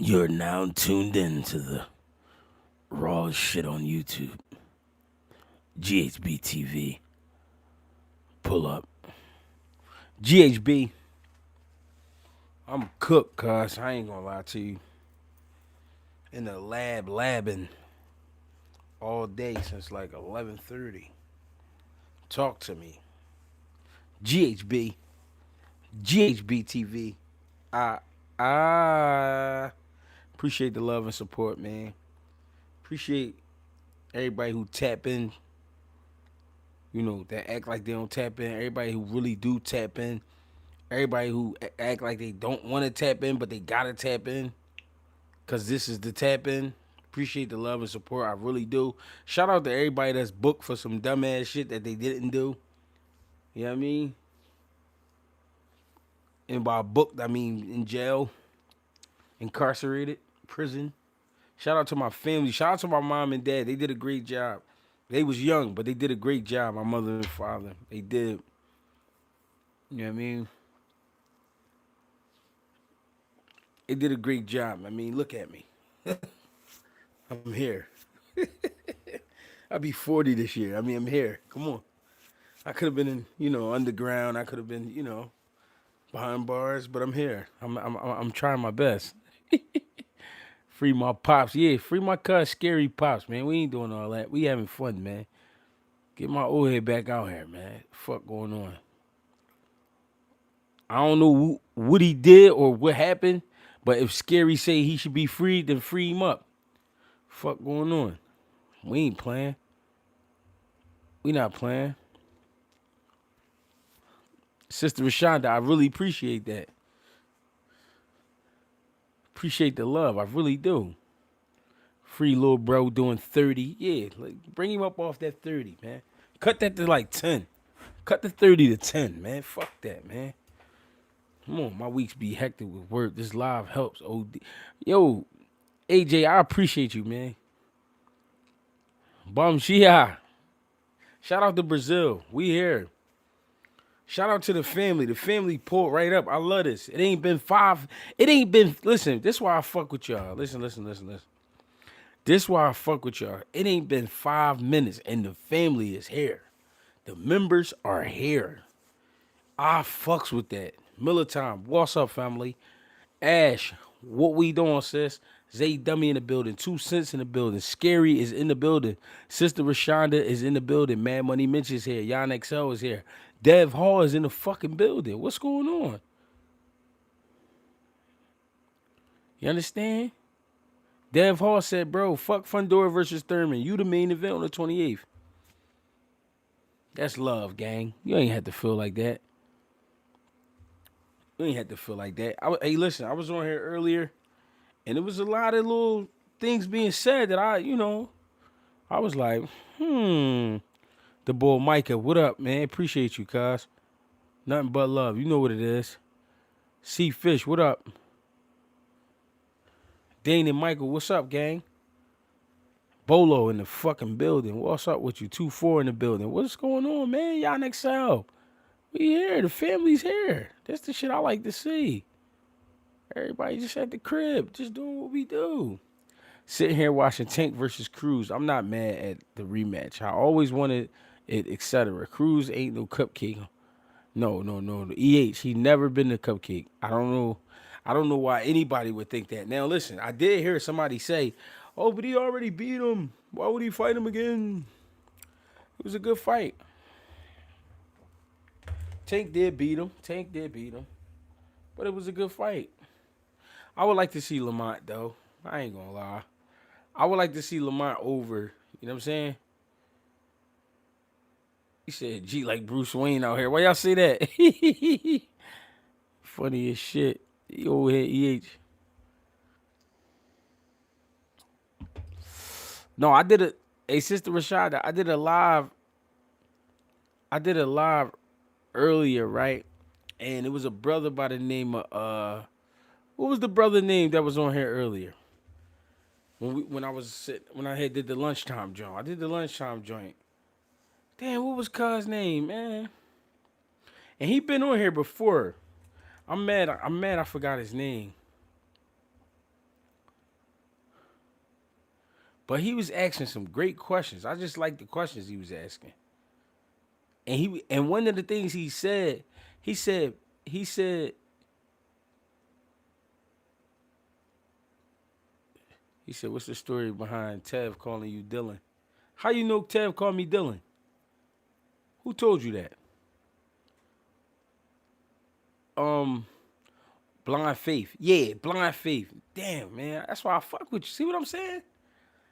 You're now tuned in to the raw shit on YouTube. GHB TV. Pull up. GHB. I'm cooked, cuz. I ain't gonna lie to you. In the labbing all day since like 11:30. Talk to me. GHB. GHB TV. I appreciate the love and support, man. Appreciate everybody who tap in. You know, that act like they don't tap in. Everybody who really do tap in. Everybody who act like they don't want to tap in, but they gotta tap in. Cause this is the tap in. Appreciate the love and support. I really do. Shout out to everybody that's booked for some dumbass shit that they didn't do. You know what I mean? And by booked, I mean in jail, incarcerated, prison. Shout out to my family. Shout out to my mom and dad. They did a great job. They was young, but they did a great job. My mother and father. They did. You know what I mean? They did a great job. I mean, look at me. I'm here. I'll be 40 this year. I mean, I'm here. Come on. I could have been in, underground. I could have been, behind bars, but I'm here. I'm trying my best. Free my pops. Yeah, free my cuz scary pops, man. We ain't doing all that. We having fun, man. Get my old head back out here, man. Fuck going on. I don't know what he did or what happened, but if Scary say he should be freed, then free him up. Fuck going on. We ain't playing. We not playing. Sister Rashonda, I really appreciate that. Appreciate the love. I really do. Free little bro doing 30. Yeah, like bring him up off that 30, man. Cut that to like 10. Cut the 30 to 10, man. Fuck that, man. Come on, my weeks be hectic with work. This live helps. OD. Yo, AJ, I appreciate you, man. Bum Shia. Shout out to Brazil. We here. Shout out to the family. The family pulled right up. I love this. It ain't been listen, this is why I fuck with y'all. Listen. This is why I fuck with y'all. It ain't been 5 minutes and the family is here. The members are here. I fucks with that. Miller time. What's up, family? Ash, what we doing, sis? Zay Dummy in the building. 2 Cents in the building. Scary is in the building. Sister Rashonda is in the building. Mad Money Mitch is here. Yon XL is here. Dev Hall is in the fucking building. What's going on? You understand? Dev Hall said, bro, fuck Fundora versus Thurman. You the main event on the 28th. That's love, gang. You ain't had to feel like that. Hey, listen, I was on here earlier, and there was a lot of little things being said that I was like, The boy Micah, what up, man? Appreciate you, cuz. Nothing but love. You know what it is. C Fish, what up? Dane and Michael, what's up, gang? Bolo in the fucking building. What's up with you? 2-4 in the building. What's going on, man? Y'all next XL. We here. The family's here. That's the shit I like to see. Everybody just at the crib, just doing what we do. Sitting here watching Tank versus Cruz. I'm not mad at the rematch. I always wanted it, etc. Cruz ain't no cupcake. No. EH, he never been a cupcake. I don't know why anybody would think that. Now listen, I did hear somebody say, "Oh, but he already beat him. Why would he fight him again?" It was a good fight. Tank did beat him. But it was a good fight. I would like to see Lamont, though. I ain't gonna lie. I would like to see Lamont over. You know what I'm saying? He said, G like Bruce Wayne out here. Why y'all say that? Funny as shit. You over here, EH. No, I did Hey, Sister Rashada, I did a live earlier, right? And it was a brother by the name of what was the brother name that was on here earlier? When I had did the lunchtime joint. I did the lunchtime joint. Damn, what was cuz name, man? And he been on here before. I'm mad I forgot his name. But he was asking some great questions. I just like the questions he was asking. And one of the things he said, he said, he said, he said, what's the story behind Tev calling you Dylan? How you know Tev called me Dylan? Who told you that? Um, Blind Faith. Yeah, Blind Faith. Damn, man. That's why I fuck with you. See what I'm saying?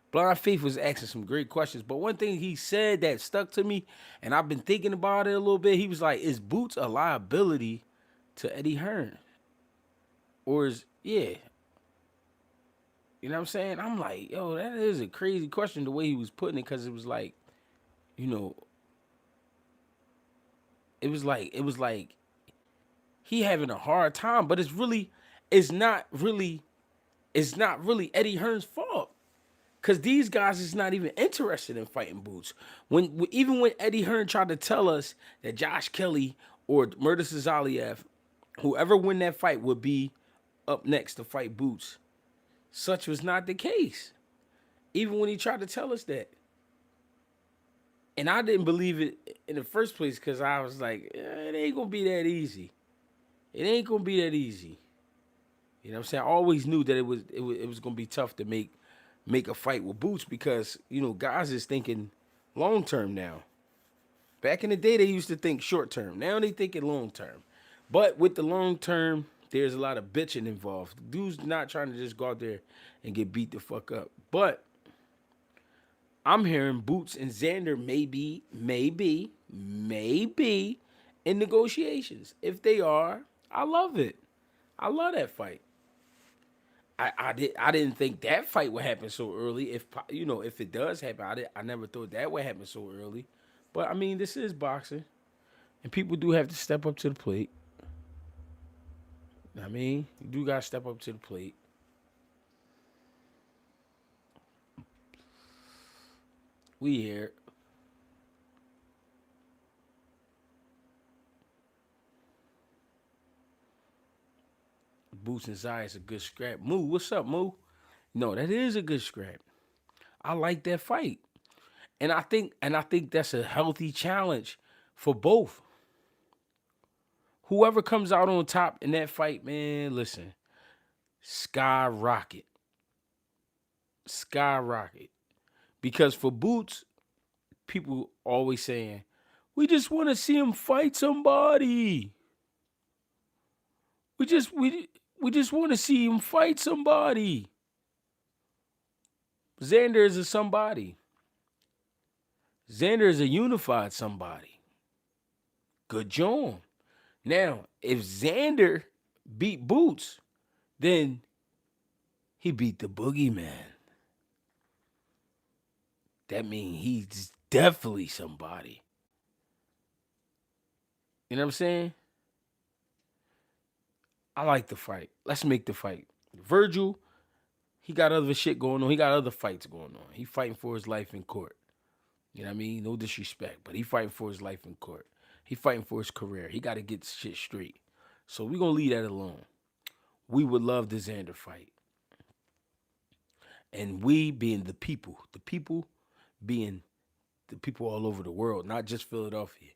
Blind Faith was asking some great questions. But one thing he said that stuck to me, and I've been thinking about it a little bit, he was like, is Boots a liability to Eddie Hearn? Or is, yeah. You know what I'm saying? I'm like, yo, that is a crazy question the way he was putting it, because it was like, you know, it was like he having a hard time, but it's not really, it's not really Eddie Hearn's fault. Cause these guys is not even interested in fighting Boots. Even when Eddie Hearn tried to tell us that Josh Kelly or Murder Cesariev, whoever win that fight would be up next to fight Boots, such was not the case. Even when he tried to tell us that, and I didn't believe it in the first place because I was like, it ain't gonna be that easy. It ain't gonna be that easy. You know what I'm saying? I always knew that it was gonna be tough to make a fight with Boots because, you know, guys is thinking long term now. Back in the day, they used to think short term. Now they thinking long term. But with the long term, there's a lot of bitching involved. Dude's not trying to just go out there and get beat the fuck up. But I'm hearing Boots and Xander maybe in negotiations. If they are, I love it. I love that fight. I didn't think that fight would happen so early. If it does happen, I never thought that would happen so early. But I mean, this is boxing, and people do have to step up to the plate. I mean, you do gotta step up to the plate. We here. Boots and Zayas a good scrap. Moo, what's up, Moo? No, that is a good scrap. I like that fight. And I think that's a healthy challenge for both. Whoever comes out on top in that fight, man, listen, skyrocket. Skyrocket. Because for Boots, people always saying, we just want to see him fight somebody. We just want to see him fight somebody. Xander is a somebody. Xander is a unified somebody. Good job. Now, if Xander beat Boots, then he beat the boogeyman. That means he's definitely somebody. You know what I'm saying? I like the fight. Let's make the fight. Virgil, he got other shit going on. He got other fights going on. He fighting for his life in court. You know what I mean? No disrespect, but he fighting for his life in court. He fighting for his career. He got to get shit straight. So we going to leave that alone. We would love the Xander fight. And we being the people being the people all over the world, not just Philadelphia.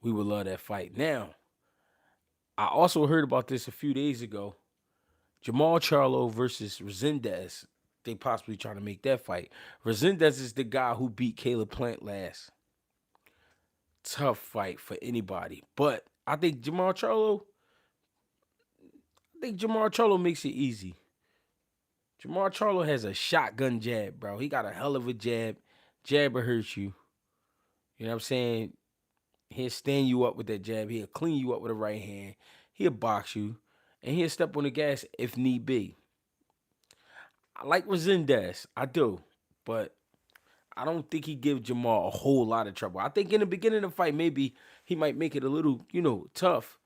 We would love that fight. Now, I also heard about this a few days ago. Jamal Charlo versus Resendez. They possibly trying to make that fight. Resendez is the guy who beat Caleb Plant last. Tough fight for anybody. But I think Jamal Charlo makes it easy. Jamal Charlo has a shotgun jab, bro. He got a hell of a jab. Jab will hurt you. You know what I'm saying? He'll stand you up with that jab. He'll clean you up with a right hand. He'll box you. And he'll step on the gas if need be. I like Resendez. I do. But I don't think he give Jamal a whole lot of trouble. I think in the beginning of the fight, maybe he might make it a little, tough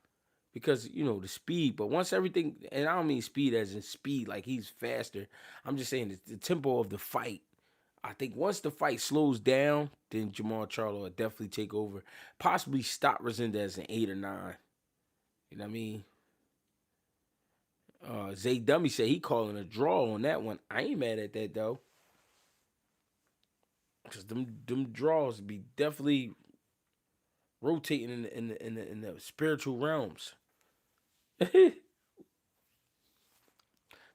because, the speed. But once everything, and I don't mean speed as in speed, like he's faster. I'm just saying the tempo of the fight. I think once the fight slows down, then Jamal Charlo will definitely take over. Possibly stop Resendez in 8 or 9. You know what I mean? Zay Dummy said he calling a draw on that one. I ain't mad at that, though. Cause them draws be definitely rotating in the spiritual realms.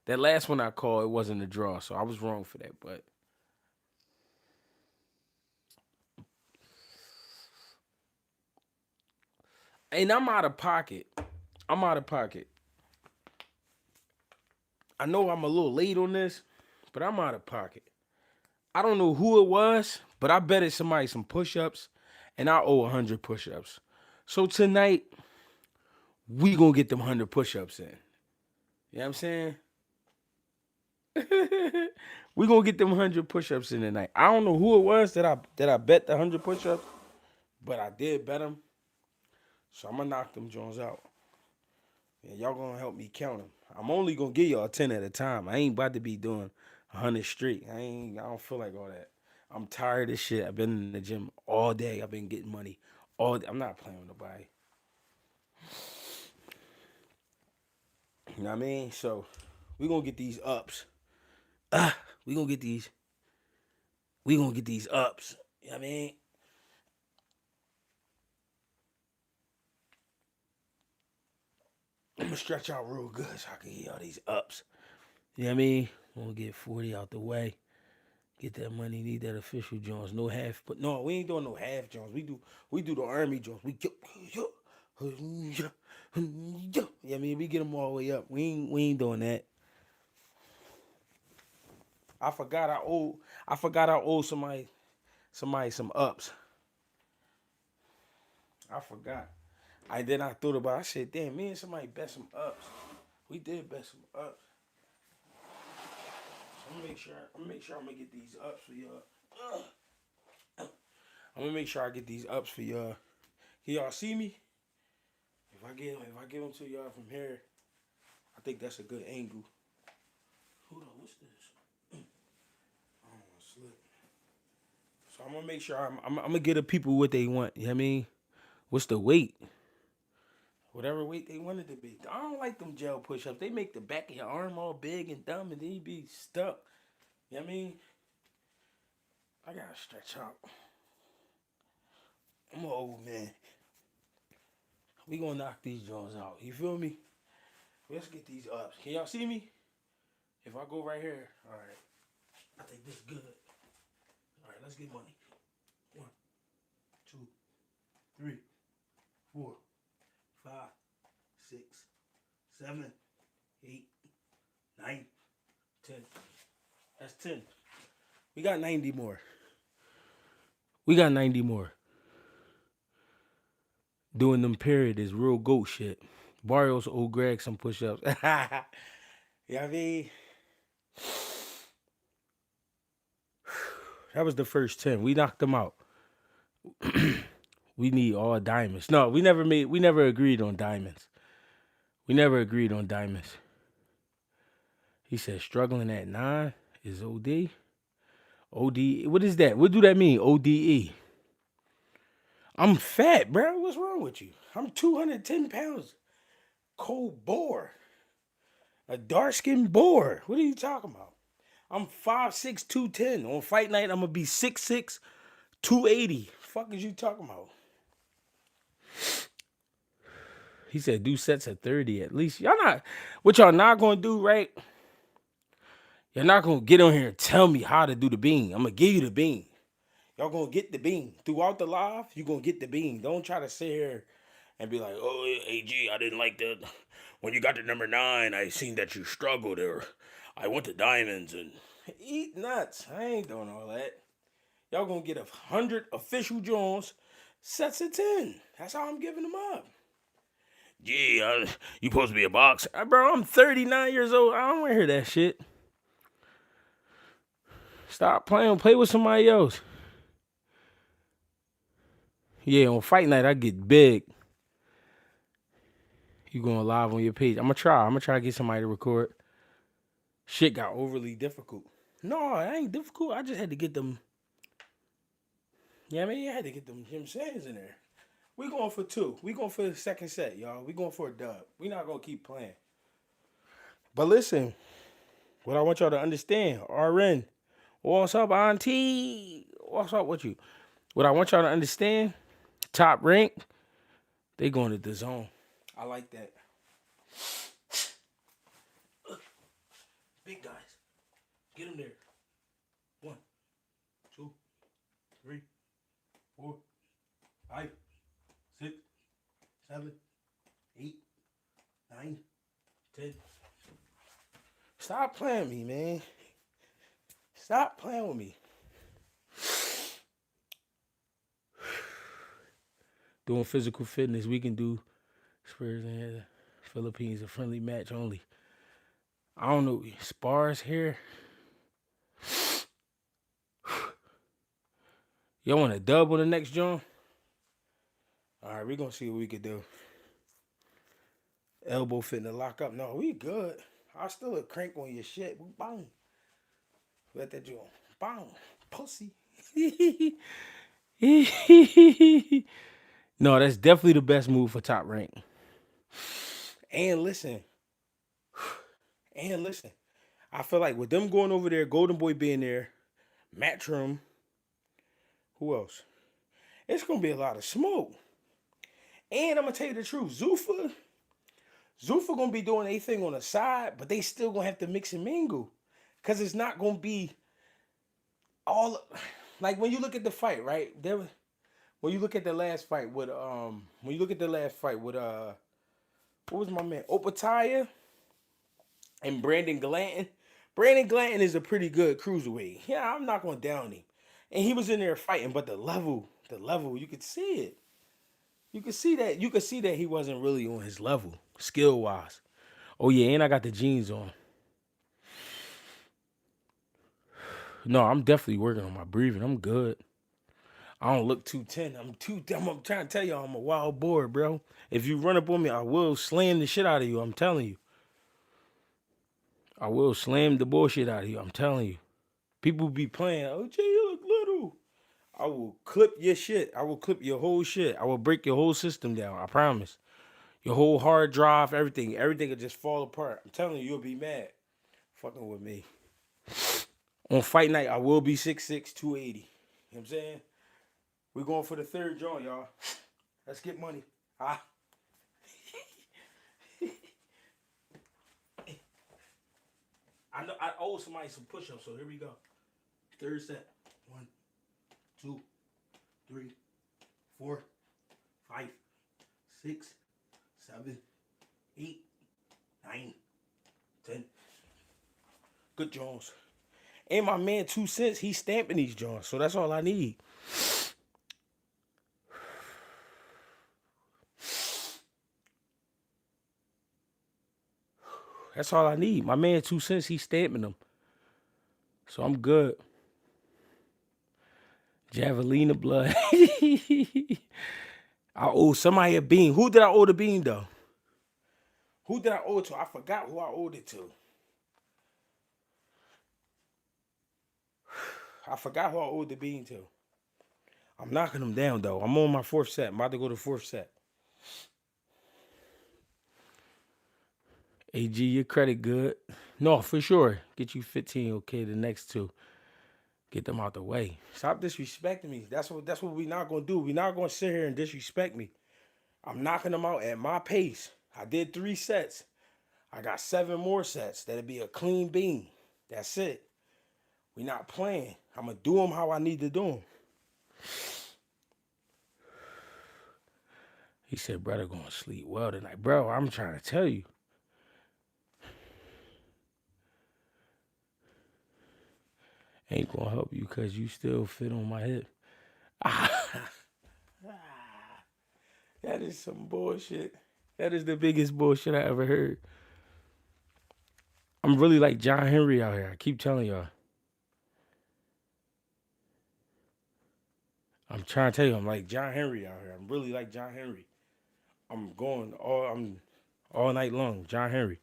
That last one I called, it wasn't a draw, so I was wrong for that. But and I'm out of pocket. I'm out of pocket. I know I'm a little late on this, but I'm out of pocket. I don't know who it was, but I bet it's somebody some push-ups, and I owe 100 push-ups. So tonight, we gonna get them 100 push-ups in. You know what I'm saying? We gonna get them 100 push-ups in tonight. I don't know who it was that I bet the 100 push-ups, but I did bet them. So I'm gonna knock them Jones out. And y'all gonna help me count them. I'm only gonna give y'all 10 at a time. I ain't about to be doing 100 straight. I don't feel like all that. I'm tired of shit. I've been in the gym all day. I've been getting money all day. I'm not playing with nobody. You know what I mean? So we gonna get these ups. We gonna get these. We gonna get these ups. You know what I mean? I'm gonna stretch out real good so I can get all these ups. You know what I mean? I'm gonna get 40 out the way. Get that money, need that official Jones. No half, but no, we ain't doing no half Jones. We do the Army Jones. You know what I mean? We get them all the way up. We ain't doing that. I forgot I owe somebody some ups. I forgot. Then I thought about it. I said, damn, me and somebody bet some ups. We did bet some ups. I'm gonna make sure I'm gonna get these ups for y'all. I'm gonna make sure I get these ups for y'all. Can y'all see me? If I get them to y'all from here, I think that's a good angle. Hold on, what's this? I don't want to slip. So I'm gonna make sure I'm gonna get the people what they want. You know what I mean? What's the weight? Whatever weight they want it to be. I don't like them gel push-ups. They make the back of your arm all big and dumb and then you be stuck. You know what I mean? I gotta stretch out. I'm an old man. We gonna knock these joints out. You feel me? Let's get these ups. Can y'all see me? If I go right here, all right. I think this is good. All right, let's get money. 1, 2, 3, 4, 5, 6, 7, 8, 9, 10. That's 10. We got 90 more. We got 90 more. Doing them period is real goat shit. Barrios owe Greg some push-ups. You know what I mean? That was the first 10. We knocked them out. We need all diamonds. No, we never agreed on diamonds. We never agreed on diamonds. He said struggling at 9 is OD. OD. What is that? What do that mean? ODE. I'm fat, bro. What's wrong with you? I'm 210 pounds. Cold boar. A dark-skinned boar. What are you talking about? I'm 5'6", 210. On fight night, I'm going to be 6'6", 280. Fuck is you talking about? He said do sets at 30 at least. What y'all not going to do, right? You're not going to get on here and tell me how to do the bean. I'm going to give you the bean. Y'all going to get the bean. Throughout the live, you're going to get the bean. Don't try to sit here and be like, oh, AG, I didn't like that. When you got to number 9, I seen that you struggled, or I went to diamonds and eat nuts. I ain't doing all that. Y'all gonna get 100 official Jones, sets of 10. That's how I'm giving them up. Gee, you supposed to be a boxer. Bro, I'm 39 years old. I don't want to hear that shit. Stop playing. Play with somebody else. Yeah, on fight night, I get big. You going live on your page. I'm going to try to get somebody to record. Shit got overly difficult. No, it ain't difficult. I just had to get them. Yeah, I mean, I had to get them Jim Sands in there. We going for 2. We going for the second set, y'all. We going for a dub. We not going to keep playing. But listen, what I want y'all to understand, RN, What's up, auntie? What's up with you? What I want y'all to understand, top rank, they going to the zone. I like that. Big guys. Get them there. 1, 2, 3, 4, 5, 6, 7, 8, 9, 10. Stop playing with me, man. Stop playing with me. Doing physical fitness, we can do Spurs in the Philippines, a friendly match only. I don't know, spars here. Y'all want a dub on the next joint? All right, we're going to see what we can do. Elbow fitting to lock up. No, we good. I still a crank on your shit. Bang. Let that joint. Bang. Pussy. No, that's definitely the best move for top rank. And listen. I feel like with them going over there, Golden Boy being there, Matchroom, who else? It's going to be a lot of smoke. And I'm going to tell you the truth. Zuffa going to be doing their thing on the side, but they still going to have to mix and mingle. Because it's not going to be all... Like, when you look at the fight, right? When you look at the last fight with... what was my man? Opataya and Brandon Glanton. Brandon Glanton is a pretty good cruiserweight. Yeah, I'm not going to down him. And he was in there fighting, but the level, you could see it. You could see that he wasn't really on his level, skill-wise. Oh, yeah, and I got the jeans on. No, I'm definitely working on my breathing. I'm good. I don't look 210. I'm trying to tell y'all I'm a wild boy, bro. If you run up on me, I will slam the shit out of you. I'm telling you. I will slam the bullshit out of you. I'm telling you. People be playing, oh, Jay, you look little. I will clip your shit. I will clip your whole shit. I will break your whole system down. I promise. Your whole hard drive, everything. Everything will just fall apart. I'm telling you, you'll be mad. Fucking with me. On fight night, I will be 6'6", 280. You know what I'm saying? We're going for the third joint, y'all. Let's get money. I know I owe somebody some push-ups, so here we go. Third set. 1, 2, 3, 4, 5, 6, 7, 8, 9, 10. Good Jones. And my man 2 cents, he's stamping these Jones, so that's all I need. That's all I need. My man 2 cents, he's stamping them. So I'm good. Javelina blood. I owe somebody a bean. Who did I owe the bean, though? Who did I owe it to? I forgot who I owed it to. I forgot who I owed the bean to. I'm knocking them down, though. I'm on my 4th set. I'm about to go to 4th set. AG, your credit good. No, for sure. Get you 15, okay, the next 2. Get them out the way. Stop disrespecting me. That's what we not going to do. We not going to sit here and disrespect me. I'm knocking them out at my pace. I did 3 sets. I got 7 more sets. That'll be a clean bean. That's it. We not playing. I'm going to do them how I need to do them. He said, brother, going to sleep well tonight. Bro, I'm trying to tell you. Ain't going to help you because you still fit on my hip. That is some bullshit. That is the biggest bullshit I ever heard. I'm really like John Henry out here. I keep telling y'all. I'm trying to tell you, I'm like John Henry out here. I'm really like John Henry. I'm all night long. John Henry.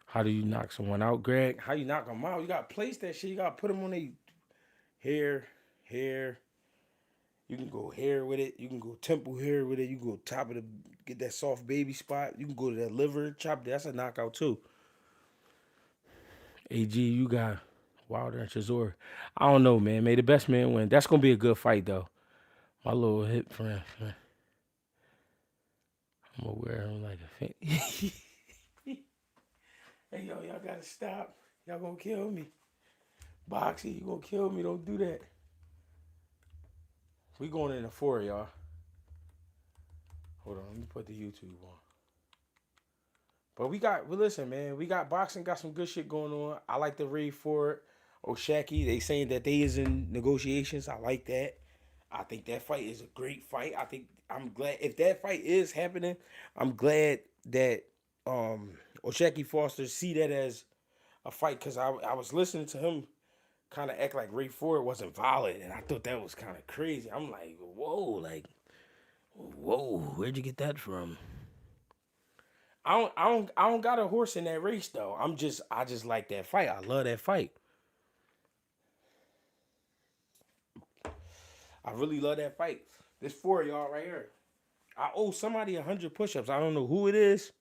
How do you knock someone out, Greg? How you knock them out? You got to place that shit. You got to put them on their hair. You can go hair with it. You can go temple hair with it. You can go top of the, get that soft baby spot. You can go to that liver, chop. That's a knockout too. AG, you got Wilder and Chisora. I don't know, man. May the best man win. That's gonna be a good fight though. My little hip friend. I'm gonna wear him like a fan. Hey yo, y'all gotta stop. Y'all gonna kill me. Boxy, you gonna kill me. Don't do that. We going in the 4, y'all. Hold on, let me put the YouTube on. But listen, man, we got boxing, got some good shit going on. I like the Ray Ford, Oshaki. They saying that they is in negotiations. I like that. I think that fight is a great fight. I'm glad if that fight is happening. I'm glad that Oshaki Foster see that as a fight because I was listening to him kind of act like Ray Ford wasn't violent, and I thought that was kind of crazy. I'm like, whoa, where'd you get that from? I don't got a horse in that race though. I just like that fight. I love that fight. I really love that fight. This 4 y'all right here. I owe somebody 100 push-ups. I don't know who it is,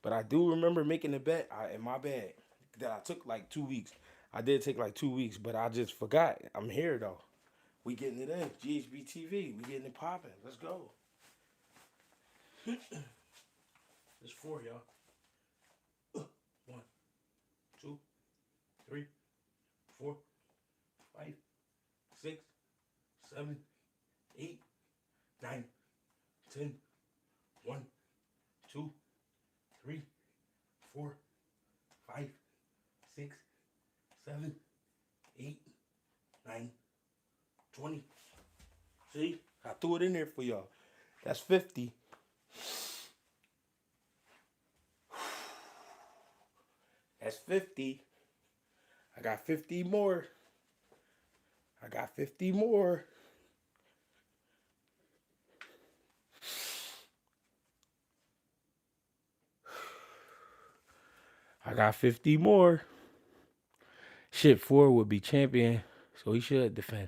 but I do remember making a bet in my bag that I took like 2 weeks. I did take like 2 weeks, but I just forgot. I'm here though. We getting it in. GHB TV. We getting it popping. Let's go. There's 4, y'all. 1, 2, 3, 4, 5, 6, 7, 8, 9, 10. 1, 2, 3, 4, 5, 6, 7, 8, 9, 20. See? I threw it in there for y'all. That's 50. That's 50. I got 50 more. I got 50 more. I got 50 more. Shit, Ford would be champion, so he should defend.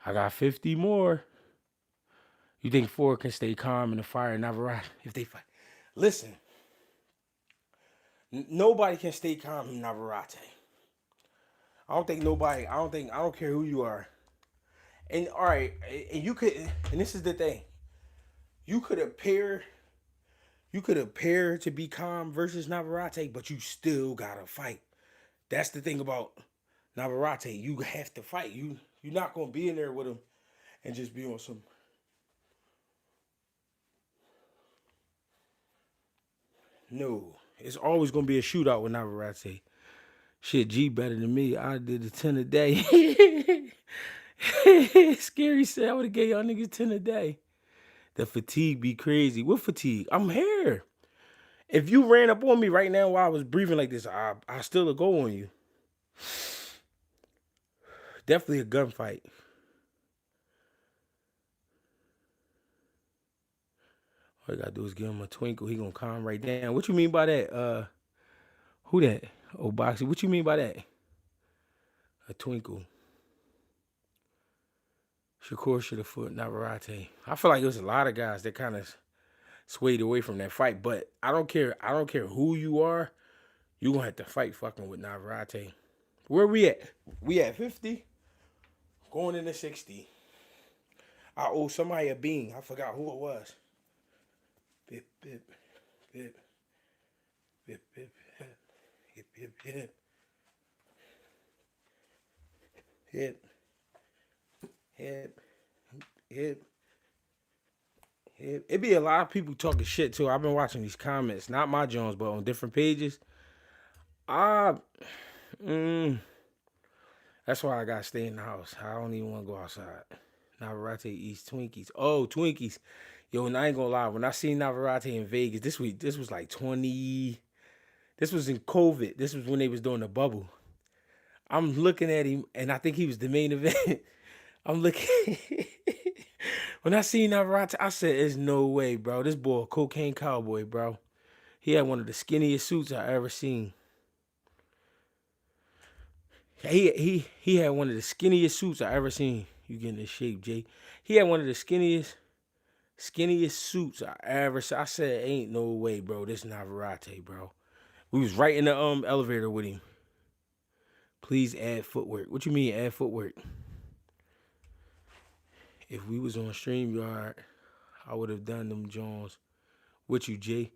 I got 50 more. You think Ford can stay calm in the fire and Navarrete if they fight? Listen, nobody can stay calm in Navarrete. I don't care who you are. And all right, and you could, and this is the thing. You could appear to be calm versus Navarrete, but you still gotta fight. That's the thing about Navarrete. You have to fight. You're not gonna be in there with him and just be on some. No, it's always gonna be a shootout with Navarrete. Shit, G better than me. I did a 10 a day. Scary said I would have gave y'all niggas 10 a day. The fatigue be crazy. What fatigue? I'm here. If you ran up on me right now while I was breathing like this, I still go on you. Definitely a gunfight. All you gotta do is give him a twinkle. He gonna calm right down. What you mean by that? Who that? Oh, Boxy. What you mean by that? A twinkle. Shakur should have fought Navarrete. I feel like it was a lot of guys that kind of swayed away from that fight, but I don't care. I don't care who you are. You gonna have to fight fucking with Navarrete. Where we at? We at 50. Going into 60. I owe somebody a bean. I forgot who it was. Bip, bip, bip. Bip, bip, bip. Hip, hip, hip. Hip. Hip. Hip. Hip. It be a lot of people talking shit too. I've been watching these comments. Not my Jones, but on different pages. That's why I gotta stay in the house. I don't even want to go outside. Navarrete eats Twinkies. Oh, Twinkies. Yo, and I ain't gonna lie. When I seen Navarrete in Vegas this week, this was like 20. This was in COVID. This was when they was doing the bubble. I'm looking at him, and I think he was the main event. I'm looking. When I seen Navarrete, I said, "There's no way, bro. This boy, a cocaine cowboy, bro. He had one of the skinniest suits I ever seen." He had one of the skinniest suits I ever seen. You getting in shape, Jay? He had one of the skinniest suits I ever saw. I said, ain't no way, bro. This Navarrete, bro. We was right in the elevator with him. Please add footwork. What you mean add footwork? If we was on StreamYard, I would have done them Jones with you, Jay.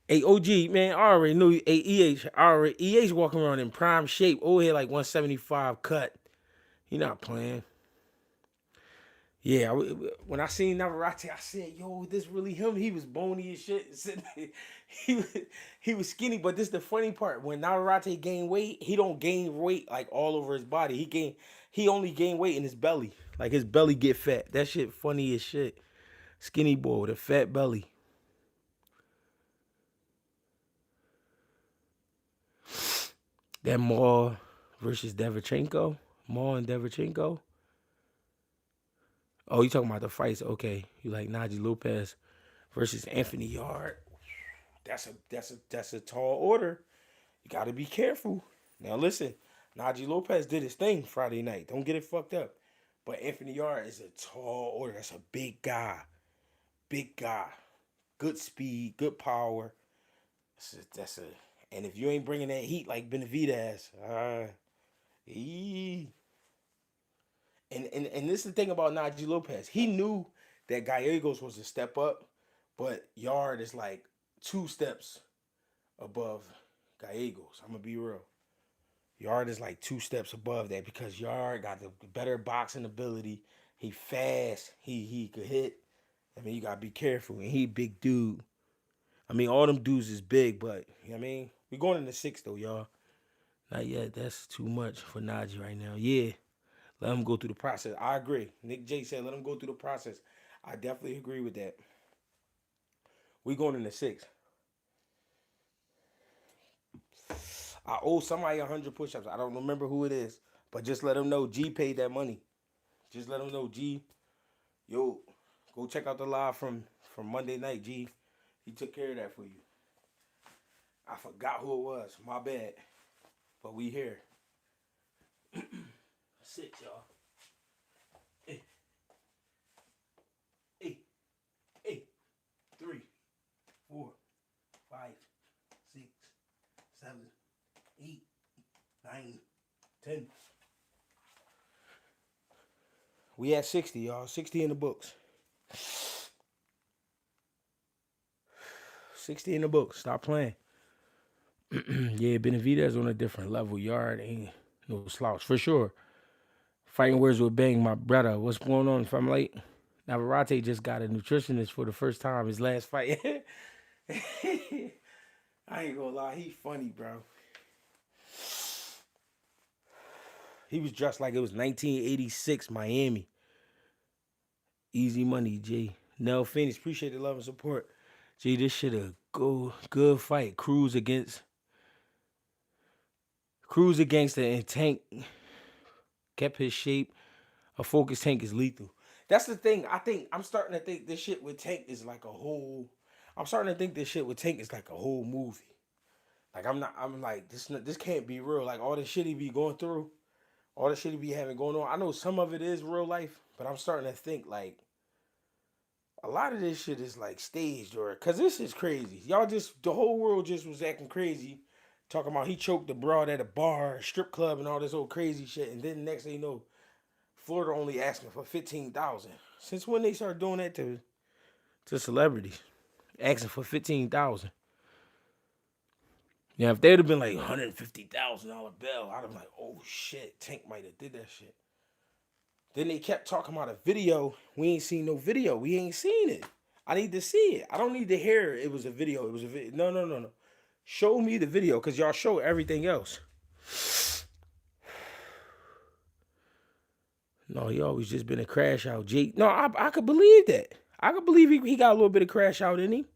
Hey, OG, man, I already knew. Hey, EH walking around in prime shape. Old head like 175 cut. He not playing. Yeah, when I seen Navarrete, I said, "Yo, this really him?" He was bony as shit. he he was skinny, but this the funny part. When Navarrete gain weight, he don't gain weight like all over his body. He only gain weight in his belly. Like his belly get fat. That shit funny as shit. Skinny boy with a fat belly. That Maul versus Devchenko. Maul and Devchenko. Oh, you talking about the fights? Okay, you like Najee Lopez versus Anthony Yard. That's a tall order. You got to be careful. Now listen, Najee Lopez did his thing Friday night. Don't get it fucked up. But Anthony Yard is a tall order. That's a big guy. Big guy. Good speed, good power. And if you ain't bringing that heat like Benavidez, and this is the thing about Najee Lopez. He knew that Gallegos was a step up, but Yard is like 2 steps above Gallegos. I'm gonna be real. Yard is like 2 steps above that because Yard got the better boxing ability. He fast. He could hit. I mean, you gotta be careful. And he big dude. I mean, all them dudes is big, but you know what I mean, we going in the 6th though, y'all. Not yet. That's too much for Najee right now. Yeah. Let him go through the process. I agree. Nick J said let him go through the process. I definitely agree with that. We going in the 6th. I owe somebody 100 push-ups. I don't remember who it is, but just let them know G paid that money. Just let them know G. Yo, go check out the live from Monday night, G. He took care of that for you. I forgot who it was. My bad. But we here. 6, y'all. Hey. 3, 4, 5, 6, 7, 8, 9, 10. We at 60, y'all. 60 in the books. 60 in the books. Stop playing. Yeah, Benavidez on a different level. Yard ain't no slouch for sure. Fighting words with Bang, my brother. What's going on if I'm late? Navarrete just got a nutritionist for the first time. His last fight. I ain't gonna lie, he funny, bro. He was dressed like it was 1986 Miami. Easy money, G. Nell Phoenix, appreciate the love and support. G, this shit a good fight. Cruz against the and Tank kept his shape. A focused Tank is lethal. That's the thing. I'm starting to think this shit with Tank is like a whole. I'm starting to think this shit with Tank is like a whole movie. Like I'm like this can't be real. Like all the shit he be going through, all the shit he be having going on. I know some of it is real life, but I'm starting to think like a lot of this shit is like staged or cause this is crazy. Y'all just the whole world just was acting crazy, talking about he choked the broad at a bar, strip club, and all this old crazy shit. And then next thing you know, Florida only asking for 15,000. Since when they start doing that to celebrities, asking for 15,000? Yeah, if they'd have been like $150,000 bill, I'd have been like, oh shit, Tank might have did that shit. Then they kept talking about a video. We ain't seen no video. We ain't seen it. I need to see it. I don't need to hear it was a video. It was a video. No. Show me the video because y'all show everything else. No, he always just been a crash out. G. No, I could believe that. I could believe he got a little bit of crash out in him.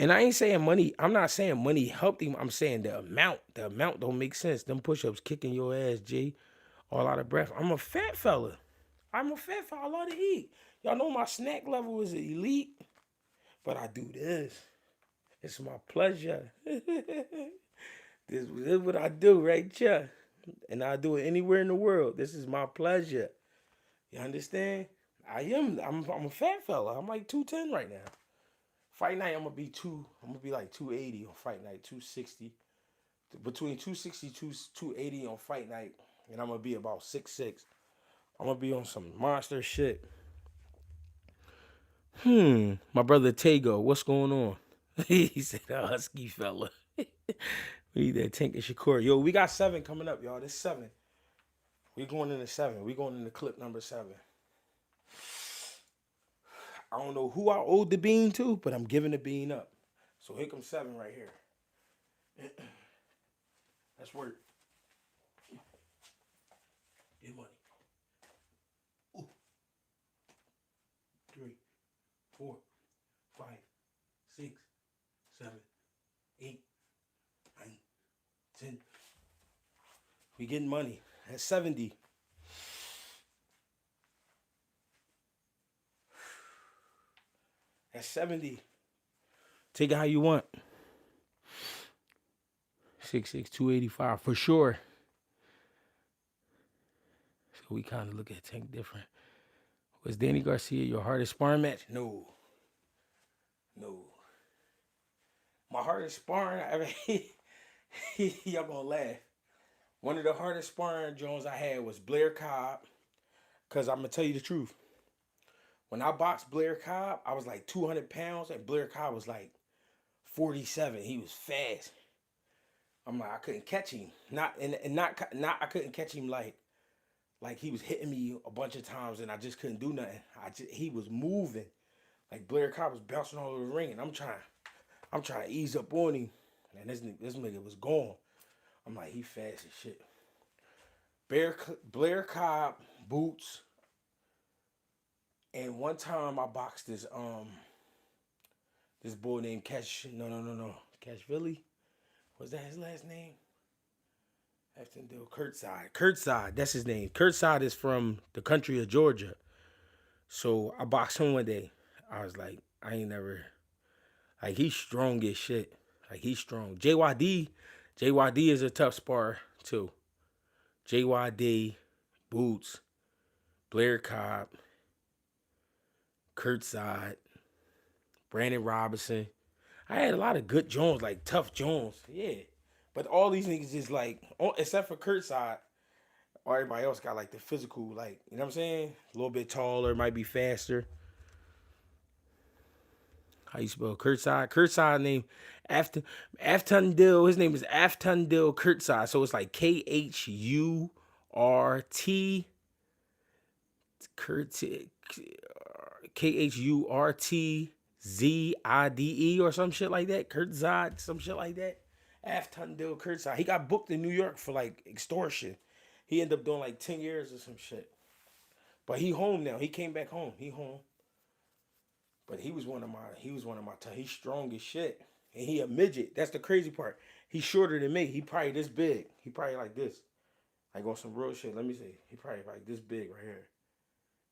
And I ain't saying money. I'm not saying money helped him. I'm saying the amount. The amount don't make sense. Them push-ups kicking your ass, G. All out of breath. I'm a fat fella. I love to eat. Y'all know my snack level is elite. But I do this. It's my pleasure. This is what I do right here. And I do it anywhere in the world. This is my pleasure. You understand? I'm a fat fella. I'm like 210 right now. Fight night, I'm gonna be like 280 on fight night, 260. Between 260 280 on fight night, and I'm gonna be about 6'6". I'm gonna be on some monster shit. My brother Tago, what's going on? He said, husky fella. We need that Tank and Shakur. Yo, we got 7 coming up, y'all. This 7. We going into 7. We going into clip number 7. I don't know who I owed the bean to, but I'm giving the bean up. So here comes 7 right here. That's work. Get money. Ooh. 3, 4, 5, 6, 7, 8, 9, 10. We getting money. That's 70. That's 70. Take it how you want. 6'6", 285 for sure. So we kind of look at Tank different. Was Danny Garcia your hardest sparring match? No. My hardest sparring I ever y'all gonna laugh. One of the hardest sparring Jones I had was Blair Cobb. Cause I'm gonna tell you the truth. When I boxed Blair Cobb, I was like 200 pounds, and Blair Cobb was like 47. He was fast. I'm like, I couldn't catch him. Not I couldn't catch him like he was hitting me a bunch of times and I just couldn't do nothing. He was moving. Like Blair Cobb was bouncing all over the ring, and I'm trying to ease up on him. And this nigga was gone. I'm like, he fast as shit. Blair Cobb, Boots. And one time I boxed this boy named Cash. No. Cash Philly. Was that his last name? Afton Dill. Kurtzside. That's his name. Kurtzside is from the country of Georgia. So I boxed him one day. I was like, I ain't never. Like, he's strong as shit. Like, he's strong. JYD is a tough spar too. JYD, Boots, Blair Cobb, Kurtzside, Brandon Robinson. I had a lot of good Jones, like tough Jones. Yeah. But all these niggas is like, except for Kurtzside, everybody else got like the physical, like, you know what I'm saying? A little bit taller, might be faster. How you spell Kurtzside? Kurtzside name Afton Dill. His name is Afton Dill Kurtzside. So it's like KHURT. KHURTZIDE or some shit like that. Kurtzside, some shit like that. Afton Dill Kurtzside. He got booked in New York for like extortion. He ended up doing like 10 years or some shit. But he home now. He came back home. He home. But he was one of my he's strong as shit. And he a midget. That's the crazy part. He's shorter than me. He probably this big. He probably like this. Like on some real shit. Let me see. He probably like this big right here.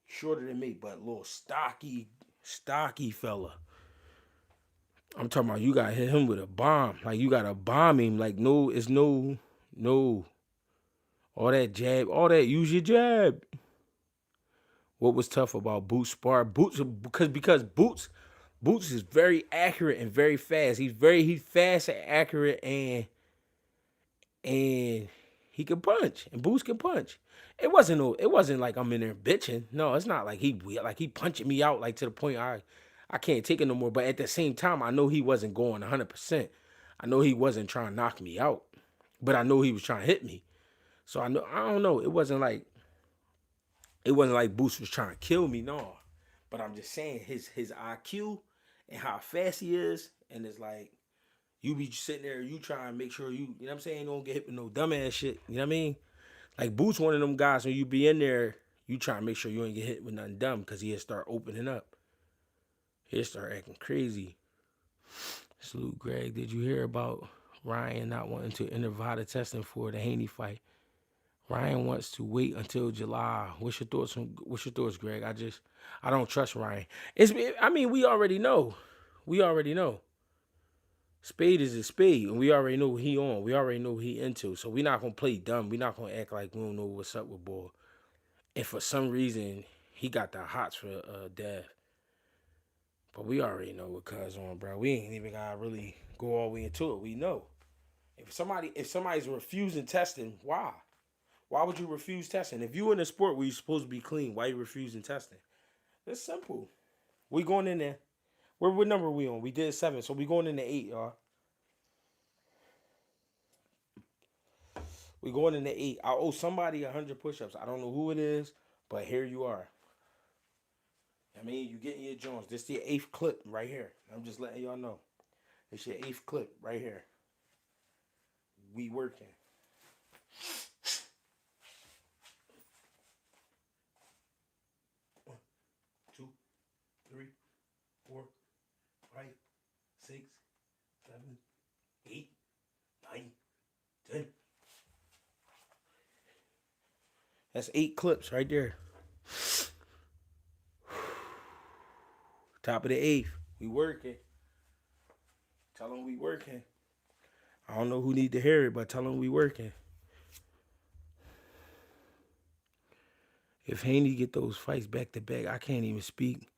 Shorter than me, but a little stocky fella. I'm talking about you gotta hit him with a bomb. Like you gotta bomb him. Like no. All that jab, use your jab. What was tough about Boots spar? Boots because Boots is very accurate and very fast. He's fast and accurate and he can punch. And Boots can punch. It wasn't like I'm in there bitching. No, it's not like he punching me out like to the point I can't take it no more. But at the same time, I know he wasn't going 100%. I know he wasn't trying to knock me out. But I know he was trying to hit me. So I don't know. It wasn't like Boots was trying to kill me, no. But I'm just saying his IQ and how fast he is, and it's like you be sitting there, you trying to make sure you know what I'm saying, don't get hit with no dumbass shit. You know what I mean? Like Boots, one of them guys, when you be in there, you trying to make sure you ain't get hit with nothing dumb because he'll start opening up. He'll start acting crazy. Salute, Greg. Did you hear about Ryan not wanting to enter VADA testing for the Haney fight? Ryan wants to wait until July. What's your thoughts, Greg? I don't trust Ryan. We already know. Spade is a spade, and we already know what he on. We already know what he into. So we not gonna play dumb. We not gonna act like we don't know what's up with boy. And for some reason, he got the hots for Dev. But we already know what Cuz on, bro. We ain't even gotta really go all the way into it. We know. If somebody's refusing testing, why? Why would you refuse testing? If you in a sport where you're supposed to be clean, why you refusing testing? It's simple. We going in there. What number we on? We did 7, so we going into 8, y'all. We going into 8. I owe somebody 100 push-ups. I don't know who it is, but here you are. I mean, you getting your Jones. This is your 8th clip right here. I'm just letting y'all know. It's your 8th clip right here. We working. 1, 2, 3, 4, 5, 6, 7, 8, 9, 10. That's 8 clips right there. Top of the 8th. We working. Tell them we working. I don't know who need to hear it, but tell them we working. If Haney get those fights back to back, I can't even speak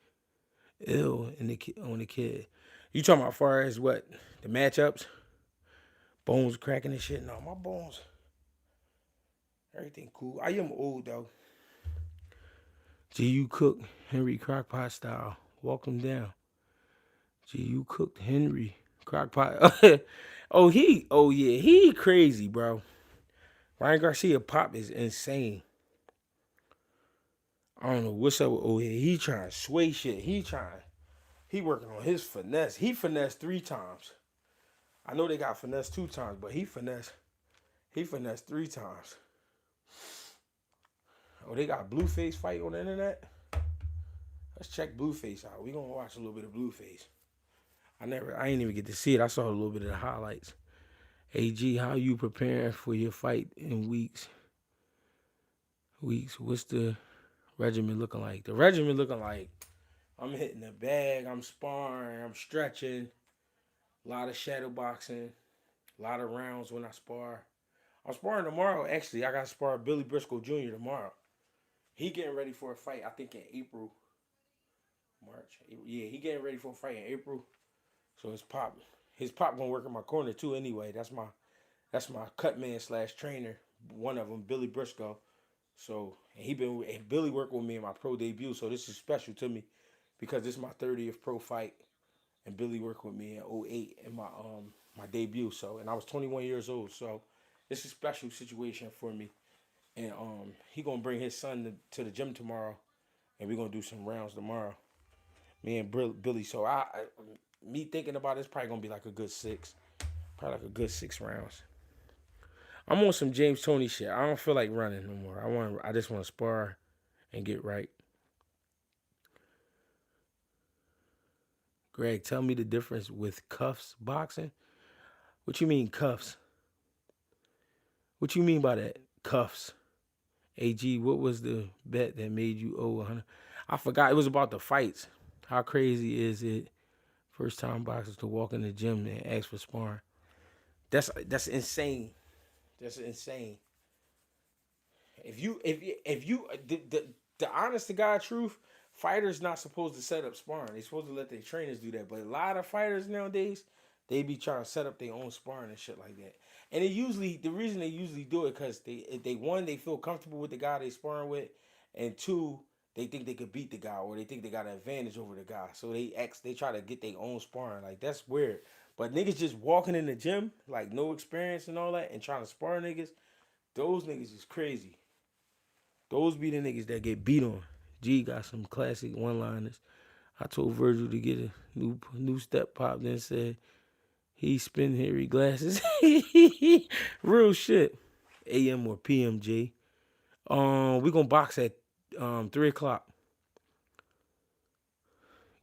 ill on the kid. You talking about far as what? The matchups? Bones cracking and shit? No, my bones. Everything cool. I am old though. G.U. Cook, Henry Crockpot style. Walk him down. G.U. cooked Henry Crockpot. oh yeah, he crazy, bro. Ryan Garcia pop is insane. I don't know what's up with yeah. He trying to sway shit. He working on his finesse. He finessed 3 times. I know they got finesse 2 times, but he finessed 3 times. Oh, they got Blueface fight on the internet? Let's check Blueface out. We gonna watch a little bit of Blueface. I ain't even get to see it. I saw a little bit of the highlights. AG, how you preparing for your fight in weeks? What's the regimen looking like? The regimen looking like I'm hitting the bag, I'm sparring, I'm stretching, a lot of shadow boxing, a lot of rounds when I spar. I'm sparring tomorrow, actually. I got to spar Billy Briscoe Jr. tomorrow. He getting ready for a fight, I think in April. March. Yeah, he getting ready for a fight in April. So his pop gonna work in my corner too anyway. That's my cut man / trainer. One of them, Billy Briscoe. So and Billy worked with me in my pro debut. So this is special to me because this is my 30th pro fight, and Billy worked with me in 2008 in my debut. So and I was 21 years old. So this is a special situation for me. And he gonna bring his son to the gym tomorrow, and we're gonna do some rounds tomorrow. Me and Billy. So me thinking about it's probably gonna be like a good 6, probably like a good 6 rounds. I'm on some James Toney shit. I don't feel like running no more. I just want to spar and get right. Greg, tell me the difference with cuffs boxing. What you mean cuffs? What you mean by that? Cuffs. AG, what was the bet that made you owe 100? I forgot. It was about the fights. How crazy is it? First time boxers to walk in the gym and ask for sparring. That's insane. That's insane. If you the honest to God truth, fighters not supposed to set up sparring. They supposed to let their trainers do that. But a lot of fighters nowadays, they be trying to set up their own sparring and shit like that. And the reason they usually do it because they feel comfortable with the guy they sparring with, and 2, they think they could beat the guy or they think they got an advantage over the guy. So they try to get their own sparring. Like that's weird. But niggas just walking in the gym, like no experience and all that, and trying to spar niggas, those niggas is crazy. Those be the niggas that get beat on. G got some classic one-liners. I told Virgil to get a new step pop, then said he spin hairy glasses. Real shit. AM or PM, G. We gonna box at 3 o'clock.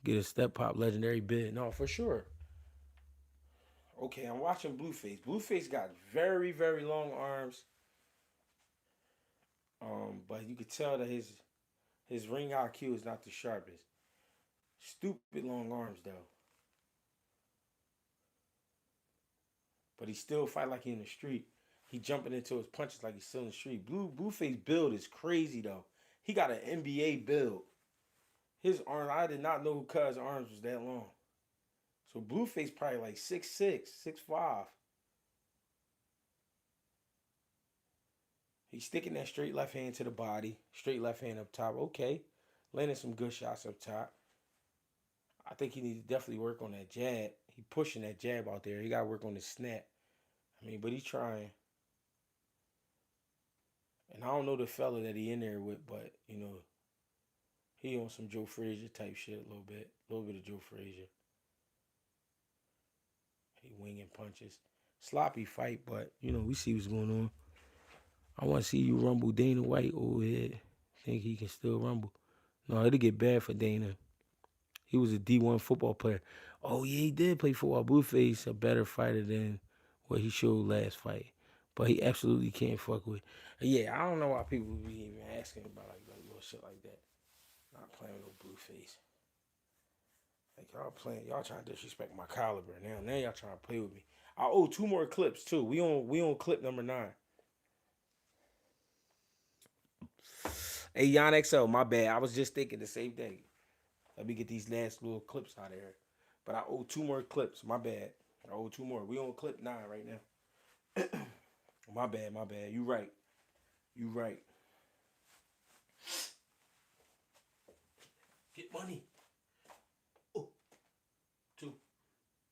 Get a step pop legendary bid. No, for sure. Okay, I'm watching Blueface. Blueface got very, very long arms. But you could tell that his ring IQ is not the sharpest. Stupid long arms though. but he still fight like he in the street. He jumping into his punches like he's still in the street. Blueface build is crazy though. He got an NBA build. His arm, I did not know Cuz arms was that long. So Blueface probably like 6'6", 6'5". He's sticking that straight left hand to the body. Straight left hand up top. Okay. Landing some good shots up top. I think he needs to definitely work on that jab. He pushing that jab out there. He got to work on the snap. I mean, but he's trying. And I don't know the fella that he in there with, but, you know, he on some Joe Frazier type shit a little bit. A little bit of Joe Frazier. He winging punches. Sloppy fight, but, you know, we see what's going on. I want to see you rumble Dana White over here. Think he can still rumble. No, it'll get bad for Dana. He was a D1 football player. Oh, yeah, he did play football. Blueface, a better fighter than what he showed last fight. But he absolutely can't fuck with. Yeah, I don't know why people be even asking about like little shit like that. Not playing with no Blueface. Like y'all trying to disrespect my caliber. Now y'all trying to play with me. I owe 2 more clips too. We on clip number 9. Hey, Yon XL, my bad. I was just thinking the same thing. Let me get these last little clips out of here. But I owe 2 more clips. My bad. I owe 2 more. We on clip 9 right now. My bad. You right. Get money. 2,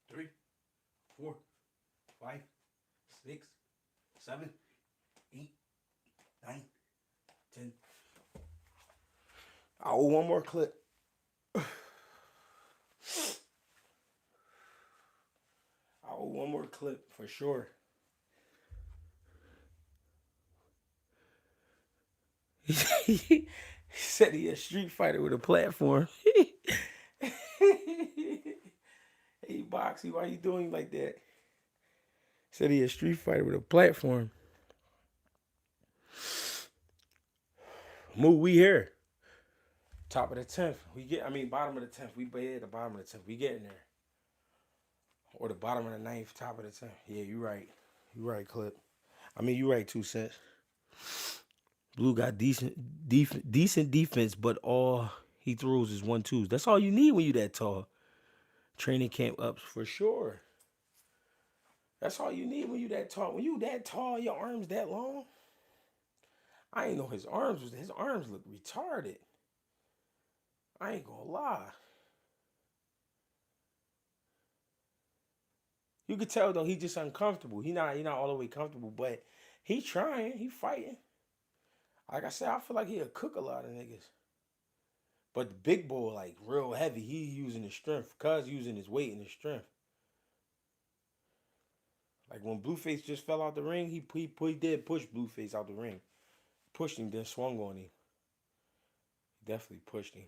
3, 4, 5, 6, 7, 8, 9, 10. I owe 1 more clip. I owe 1 more clip for sure. He said he a street fighter with a platform. Hey, Boxy, why you doing like that? Said he a street fighter with a platform. Moo, we here. Top of the 10th. Bottom of the 10th. We at the bottom of the 10th. We getting there. Or the bottom of the 9th, top of the 10th. Yeah, you right. You right, Clip. You right, 2 cents. Blue got decent defense, but all he throws is 1-2s. That's all you need when you that tall. Training camp ups for sure. That's all you need when you that tall. When you that tall, your arms that long. I ain't know his arms look retarded. I ain't gonna lie. You could tell though he just uncomfortable. He not all the way comfortable, but he trying, he fighting. Like I said, I feel like he'll cook a lot of niggas. But the big boy, like real heavy, he using his strength. Cuz using his weight and his strength. Like when Blueface just fell out the ring, he did push Blueface out the ring. Pushed him, then swung on him. Definitely pushed him.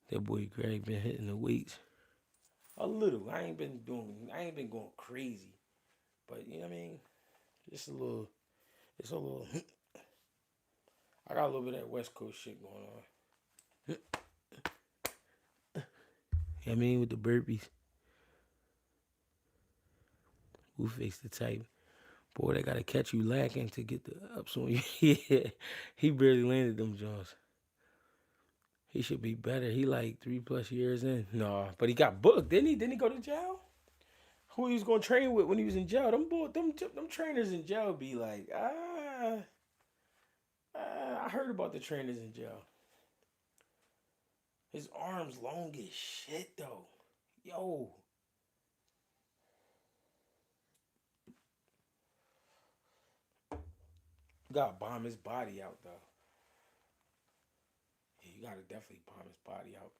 That boy Greg been hitting the weights. A little. I ain't been going crazy. But you know what I mean? Just a little. It's a little. I got a little bit of that West Coast shit going on. You know what I mean? With the burpees. Blueface the type. Boy, they gotta catch you lacking to get the ups on you. Yeah. He barely landed them jaws. He should be better. He like 3+ years in. No, but he got booked, didn't he? Didn't he go to jail? Who he was gonna train with when he was in jail? Them trainers in jail be like, I heard about the trainers in jail. His arms long as shit though. Yo. You gotta bomb his body out though. Yeah, you gotta definitely bomb his body out.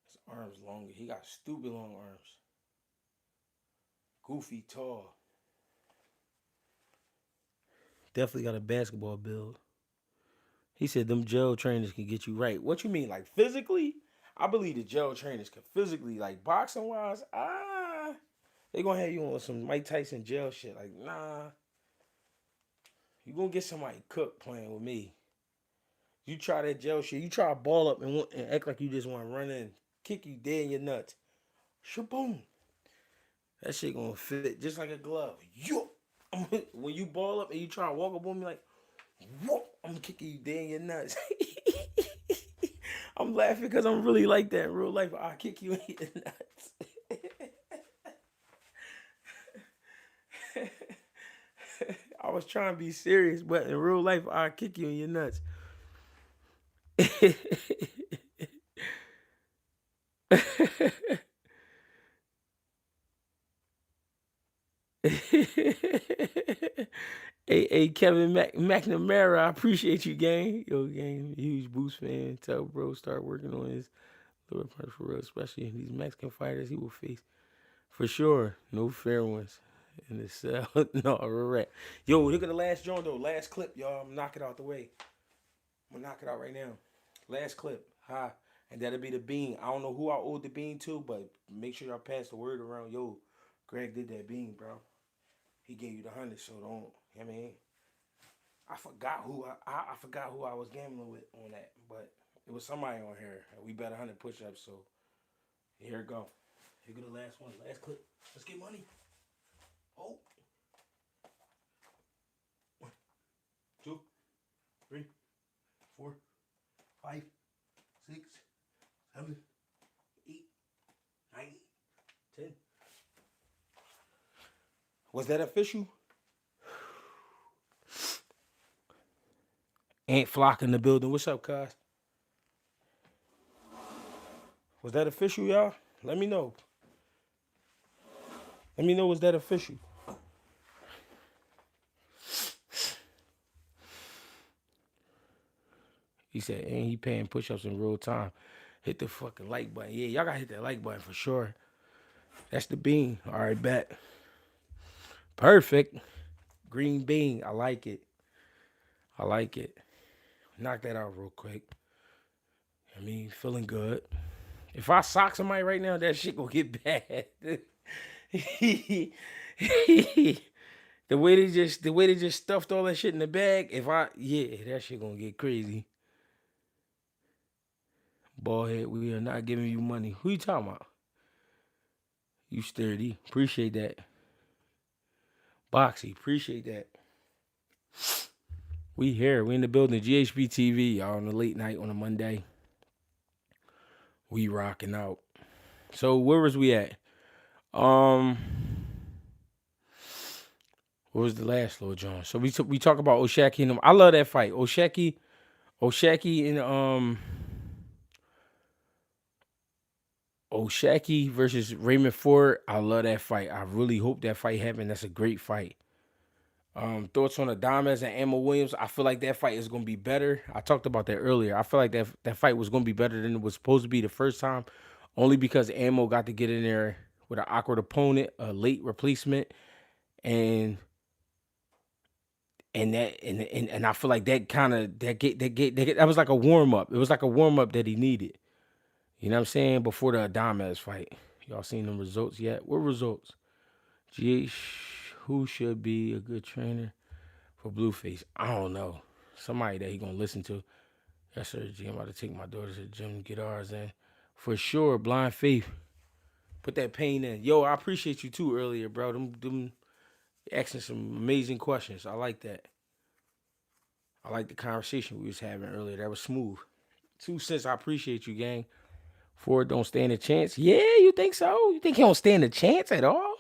His arms longer. He got stupid long arms. Goofy tall. Definitely got a basketball build. He said them jail trainers can get you right. What you mean, like physically? I believe the jail trainers can physically, like boxing wise, they gonna have you on some Mike Tyson jail shit. Like, nah. You gonna get somebody cooked playing with me. You try that jail shit. You try to ball up and act like you just want to run in, kick you dead in your nuts. Shaboom. That shit gonna fit just like a glove. Yo, when you ball up and you try to walk up on me like, whoop, I'm kicking you dead in your nuts. I'm laughing because I'm really like that in real life. I'll kick you in your nuts. I was trying to be serious, but in real life, I'll kick you in your nuts. Hey, Kevin McNamara, I appreciate you, gang. Yo, gang, huge Boost fan. Tell bro start working on his little part for real, especially these Mexican fighters he will face. For sure, no fair ones in the cell. No, right. Yo, look at the last joint though. Last clip, y'all. I'm gonna knock it out the way. I'm gonna knock it out right now. Last clip. Hi. And that'll be the bean. I don't know who I owed the bean to, but make sure y'all pass the word around. Yo, Greg did that bean, bro. He gave you the 100, so don't. I mean, I forgot who I forgot who I was gambling with on that, but it was somebody on here. We bet 100 push-ups, so here it go. Here go the last one, last clip. Let's get money. Oh. 1, 2, 3, 4, 5, 6, 7, 8, 9, 10. Was that official? Ant Flock in the building. What's up, cuz? Was that official, y'all? Let me know. Let me know, was that official? He said, and he paying push-ups in real time. Hit the fucking like button. Yeah, y'all gotta hit that like button for sure. That's the bean. All right, bet. Perfect. Green bean. I like it. I like it. Knock that out real quick. I mean, feeling good. If I sock somebody right now, that shit gonna get bad. the way they just stuffed all that shit in the bag. That shit gonna get crazy. Ballhead, we are not giving you money. Who you talking about? You sturdy. Appreciate that. Boxy, appreciate that. We here. We in the building. GHB TV, y'all, on the late night on a Monday. We rocking out. So where was we at? What was the last little John? So we talk about Oshaki and them. I love that fight. Oshaki and Oshaki versus Raymond Ford. I love that fight. I really hope that fight happens. That's a great fight. Thoughts on Adames and Ammo Williams? I feel like that fight is gonna be better. I talked about that earlier. I feel like that fight was gonna be better than it was supposed to be the first time, only because Ammo got to get in there with an awkward opponent, a late replacement, and I feel like that was like a warm up. It was like a warm up that he needed. You know what I'm saying? Before the Adames fight. Y'all seen them results yet? What results? GH, who should be a good trainer for Blueface? I don't know. Somebody that he gonna listen to. Yes, sir, G. I'm about to take my daughter to the gym and get ours in. For sure, Blind Faith. Put that pain in. Yo, I appreciate you too earlier, bro. Them asking some amazing questions. I like that. I like the conversation we was having earlier. That was smooth. 2 cents, I appreciate you, gang. Ford don't stand a chance. Yeah, you think so? You think he don't stand a chance at all?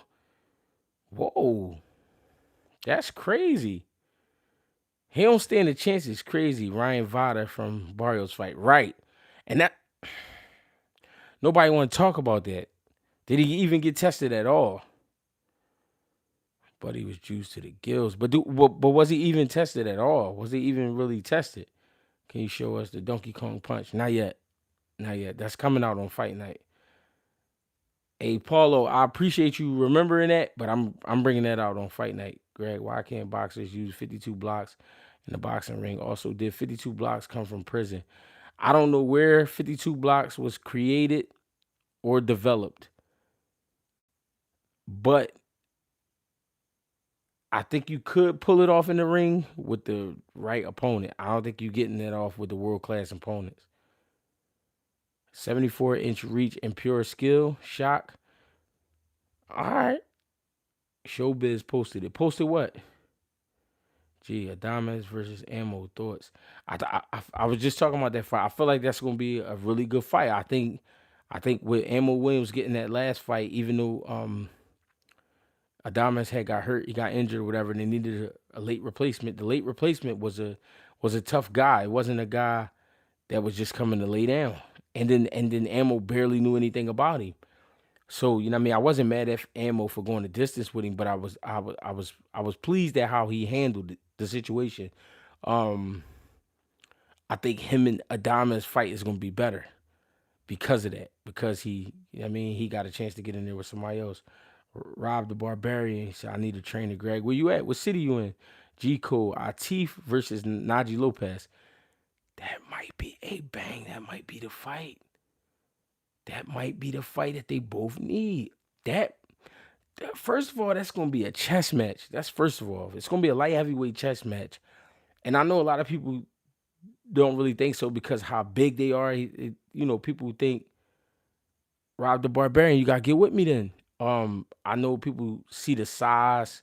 Whoa. That's crazy. He don't stand a chance. It's crazy. Ryan Vada from Barrios fight. Right. And that nobody want to talk about that. Did he even get tested at all? But he was juiced to the gills. But was he even tested at all? Was he even really tested? Can you show us the Donkey Kong punch? Not yet. Not yet. That's coming out on fight night. Hey, Paulo, I appreciate you remembering that, but I'm bringing that out on fight night, Greg. Why can't boxers use 52 blocks in the boxing ring? Also, did 52 blocks come from prison? I don't know where 52 blocks was created or developed, but I think you could pull it off in the ring with the right opponent. I don't think you're getting it off with the world-class opponents. 74-inch reach and pure skill. Shock. All right. Showbiz posted it. Posted what? Gee, Adames versus Ammo. Thoughts? I was just talking about that fight. I feel like that's gonna be a really good fight. I think with Ammo Williams getting that last fight, even though Adames had got hurt, he got injured or whatever, and they needed a late replacement. The late replacement was a tough guy. It wasn't a guy that was just coming to lay down. And then Ammo barely knew anything about him. So, you know what I mean? I wasn't mad at Ammo for going the distance with him, but I was pleased at how he handled the situation. Um, I think him and Adame's fight is gonna be better because of that. Because he, you know what I mean, he got a chance to get in there with somebody else. Rob the Barbarian said, I need a trainer, Greg. Where you at? What city you in? G Code, Atif versus Najee Lopez. That might be a bang. That might be the fight. That might be the fight that they both need. First of all, that's gonna be a chess match. That's first of all. It's gonna be a light heavyweight chess match. And I know a lot of people don't really think so because how big they are. People think Rob the Barbarian, you gotta get with me then. I know people see the size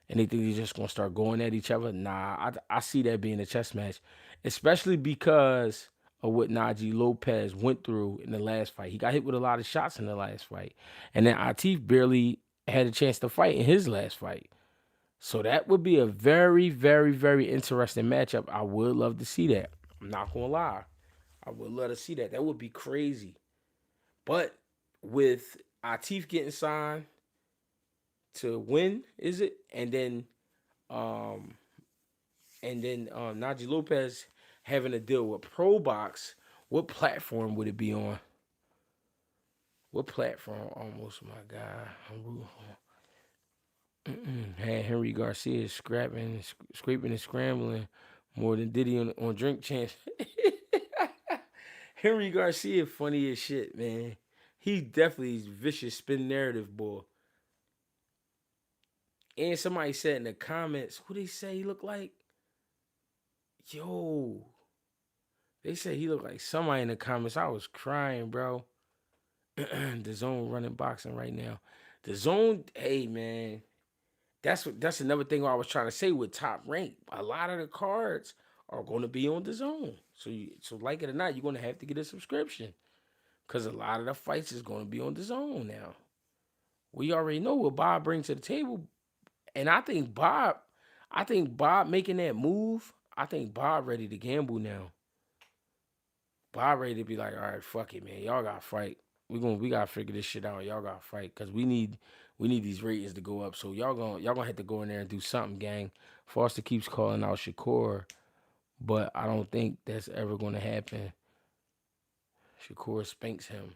and they think they're just gonna start going at each other. Nah, I see that being a chess match, especially because of what Najee Lopez went through in the last fight. He got hit with a lot of shots in the last fight, and then Atif barely had a chance to fight in his last fight. So that would be a very, very, very interesting matchup. I would love to see that. I'm not gonna lie, I would love to see that. That would be crazy. But with Atif getting signed to win, is it? Um Najee Lopez having to deal with Pro Box, what platform would it be on? What platform? Almost my guy. Had Henry Garcia scraping and scrambling more than Diddy on Drink Champs. Henry Garcia funny as shit, man. He definitely is vicious spin narrative boy. And somebody said in the comments, who they say he look like? Yo, they said he looked like somebody in the comments. I was crying, bro. The Zone running boxing right now. The Zone, hey man, that's another thing I was trying to say with Top Rank. A lot of the cards are going to be on the Zone. So like it or not, you're going to have to get a subscription because a lot of the fights is going to be on the Zone now. We already know what Bob brings to the table, and I think Bob making that move. I think Bob ready to gamble now. Bob ready to be like, all right, fuck it, man. Y'all got to fight. We gotta figure this shit out. Y'all gotta fight because we need these ratings to go up. So y'all gonna have to go in there and do something, gang. Foster keeps calling out Shakur, but I don't think that's ever gonna happen. Shakur spanks him.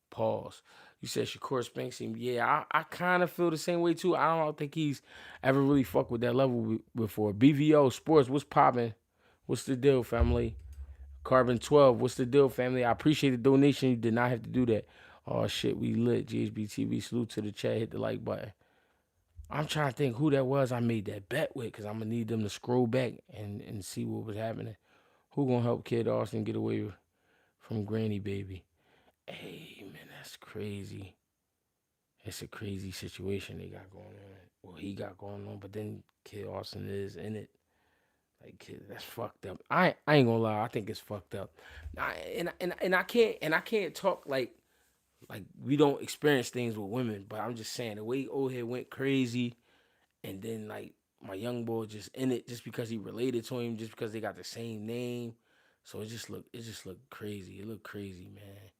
Pause. You said Shakur spanks him. Yeah, I kind of feel the same way too. I don't think he's ever really fucked with that level before. BVO Sports, what's popping? What's the deal, family? Carbon 12, what's the deal, family? I appreciate the donation. You did not have to do that. Oh, shit, we lit. GHB TV, salute to the chat. Hit the like button. I'm trying to think who that was I made that bet with because I'm going to need them to scroll back and see what was happening. Who going to help Kid Austin get away from Granny Baby? Hey, man, that's crazy. It's a crazy situation they got going on. Well, he got going on, but then Kid Austin is in it. Like, kid, that's fucked up. I ain't gonna lie. I think it's fucked up. I can't talk like we don't experience things with women, but I'm just saying the way old head went crazy, and then like my young boy just in it just because he related to him, just because they got the same name. So it just looked crazy. It looked crazy, man.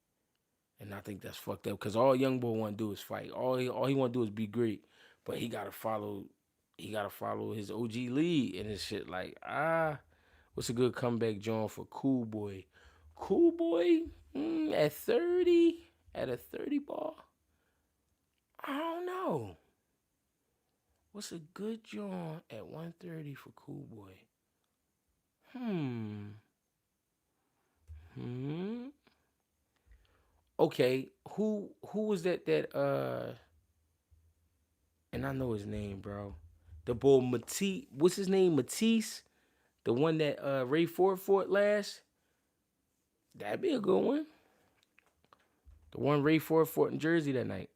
And I think that's fucked up because all young boy want to do is fight. All he want to do is be great, but he gotta follow. He gotta follow his OG lead and his shit. Like what's a good comeback joint for Cool Boy? Cool Boy at 30, at a 30 ball. I don't know. What's a good joint at 130 for Cool Boy? Hmm. Hmm. Okay. Who was that and I know his name, bro. The boy Matisse. What's his name? Matisse? The one that Ray Ford fought last? That'd be a good one. The one Ray Ford fought in Jersey that night.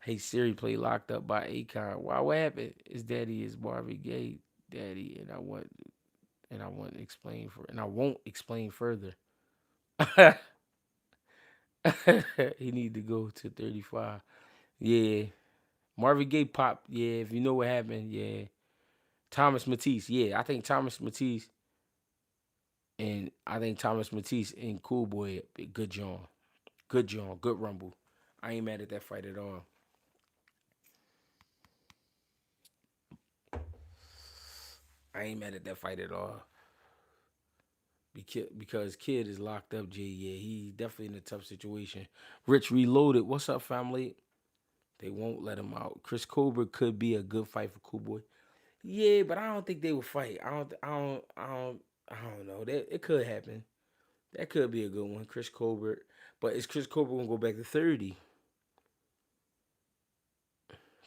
Hey Siri, play Locked Up by Akon. Why? What happened? His daddy is Marvin Gaye daddy, and I want to explain for, and I won't explain further. He need to go to 35. Yeah, Marvin Gaye pop. Yeah, if you know what happened. Yeah, Thomas Matisse. Yeah, I think Thomas Matisse, and I think Thomas Matisse and Cool Boy. Good John. Good John. Good Rumble. I ain't mad at that fight at all. I ain't mad at that fight at all. Because Kid is locked up, G. Yeah, he's definitely in a tough situation. Rich Reloaded. What's up, family? They won't let him out. Chris Colbert could be a good fight for Cool Boy. Yeah, but I don't think they will fight. I don't know. That it could happen. That could be a good one, Chris Colbert. But is Chris Colbert gonna go back to 30?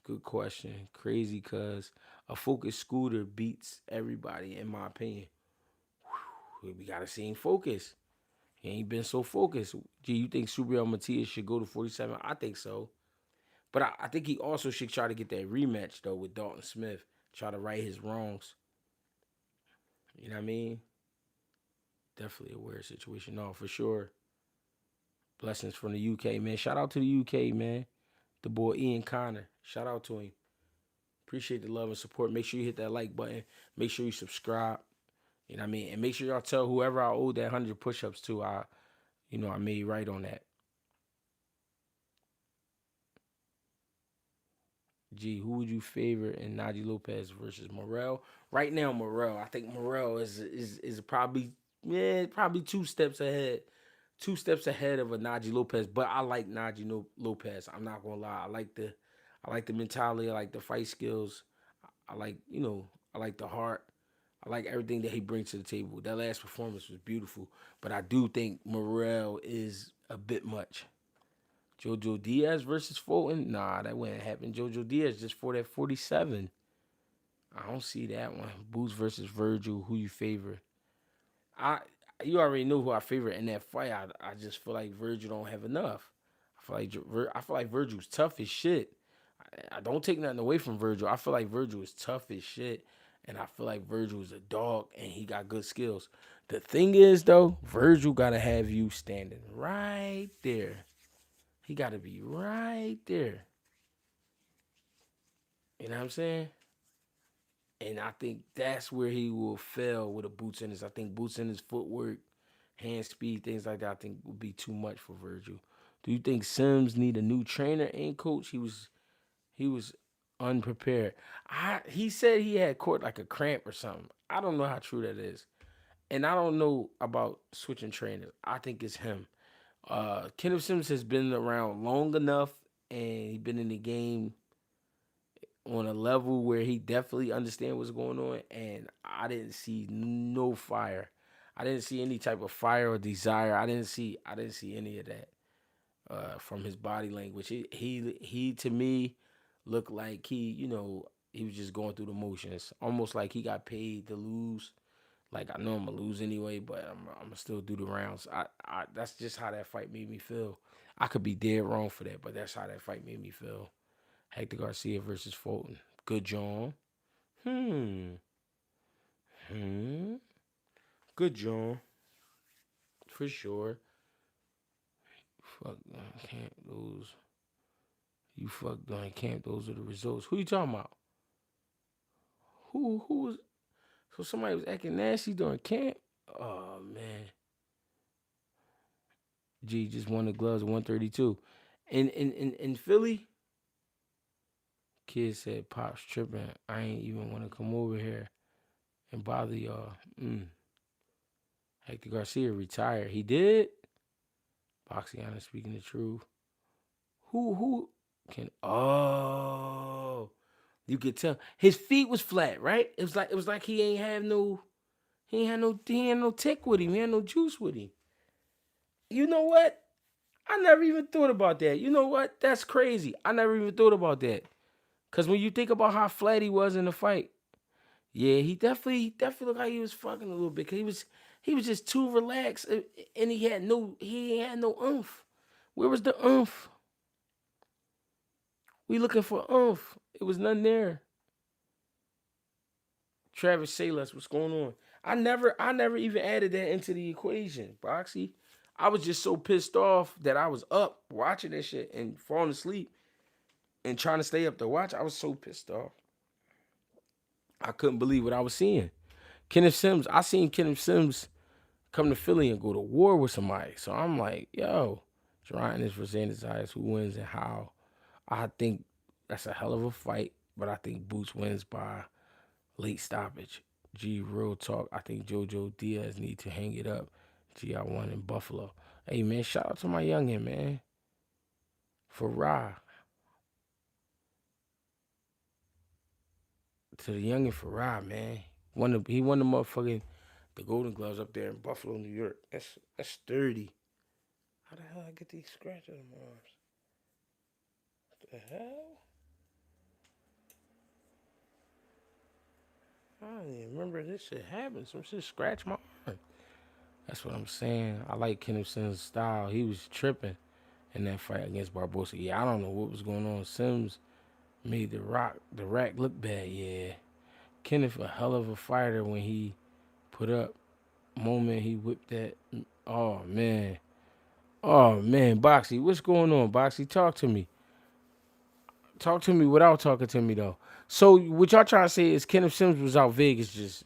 Good question. Crazy, cause a Focus scooter beats everybody, in my opinion. We gotta see him focus. He ain't been so focused. Gee, you think Subriel Matias should go to 47? I think so. But I think he also should try to get that rematch, though, with Dalton Smith. Try to right his wrongs. You know what I mean? Definitely a weird situation. No, for sure. Blessings from the UK, man. Shout out to the UK, man. The boy Ian Connor. Shout out to him. Appreciate the love and support. Make sure you hit that like button. Make sure you subscribe. You know what I mean? And make sure y'all tell whoever I owe that 100 push-ups to, I made right on that. Gee, who would you favor in Najee Lopez versus Morrell? Right now, Morrell. I think Morrell is probably probably 2 steps ahead. 2 steps ahead of a Najee Lopez, but I like Najee Lopez. I'm not gonna lie. I like the mentality. I like the fight skills. I like I like the heart. I like everything that he brings to the table. That last performance was beautiful, but I do think Morrell is a bit much. Jojo Diaz versus Fulton? Nah, that wouldn't happen. Jojo Diaz just fought at 47. I don't see that one. Boots versus Virgil. Who you favor? I You already know who I favor in that fight. I just feel like Virgil don't have enough. I feel like Virgil's tough as shit. I don't take nothing away from Virgil. I feel like Virgil is tough as shit, and I feel like Virgil is a dog and he got good skills. The thing is though, Virgil gotta have you standing right there. He gotta be right there. You know what I'm saying? And I think that's where he will fail with a Boots in his. I think Boots in his footwork, hand speed, things like that, I think would be too much for Virgil. Do you think Sims need a new trainer and coach? He was unprepared. He said he had caught like a cramp or something. I don't know how true that is. And I don't know about switching trainers. I think it's him. Kenneth Sims has been around long enough and he's been in the game on a level where he definitely understands what's going on, and I didn't see no fire. I didn't see any type of fire or desire. I didn't see any of that from his body language. He to me looked like he was just going through the motions, almost like he got paid to lose. Like I know I'm gonna lose anyway, but I'm gonna still do the rounds. I That's just how that fight made me feel. I could be dead wrong for that, but that's how that fight made me feel. Hector Garcia versus Fulton. Good John. Hmm. Hmm. Good John. For sure. Fuck can't lose. You fucked on camp. Those are the results. Who you talking about? Who was so somebody was acting nasty during camp? Oh man. G just won the gloves 132. In Philly, kid said Pop's tripping. I ain't even wanna come over here and bother y'all. Hector Garcia retired. He did? Boxiana speaking the truth. Who can you could tell his feet was flat, right? It was like he ain't no tick with him, he had no juice with him. You know what? I never even thought about that. You know what? That's crazy. I never even thought about that. Cause when you think about how flat he was in the fight, yeah, he definitely looked like he was fucking a little bit. Cause he was just too relaxed, and he had no oomph. Where was the oomph? We looking for oomph. It was nothing there. Travis Salas, what's going on? I never even added that into the equation, Boxy. I was just so pissed off that I was up watching this shit and falling asleep and trying to stay up to watch. I was so pissed off. I couldn't believe what I was seeing. Kenneth Sims, I seen Kenneth Sims come to Philly and go to war with somebody. So I'm like, yo, Jerron is presenting Zayas who wins and how. I think that's a hell of a fight, but I think Boots wins by late stoppage. G, real talk. I think JoJo Diaz need to hang it up. G, I won in Buffalo. Hey, man, shout out to my youngin', man. Farah. To the youngin' Farah, man. He won the motherfucking the Golden Gloves up there in Buffalo, New York. That's sturdy. How the hell I get these scratches on my arms? What the hell? I don't even remember this shit happened. Some shit scratched my arm. That's what I'm saying. I like Kenneth Sims' style. He was tripping in that fight against Barbosa. Yeah, I don't know what was going on. Sims made the rack look bad. Yeah, Kenneth a hell of a fighter when he put up. Moment he whipped that. Oh man, Boxy, what's going on, Boxy? Talk to me. Talk to me without talking to me though. So what y'all trying to say is Kenneth Sims was out Vegas just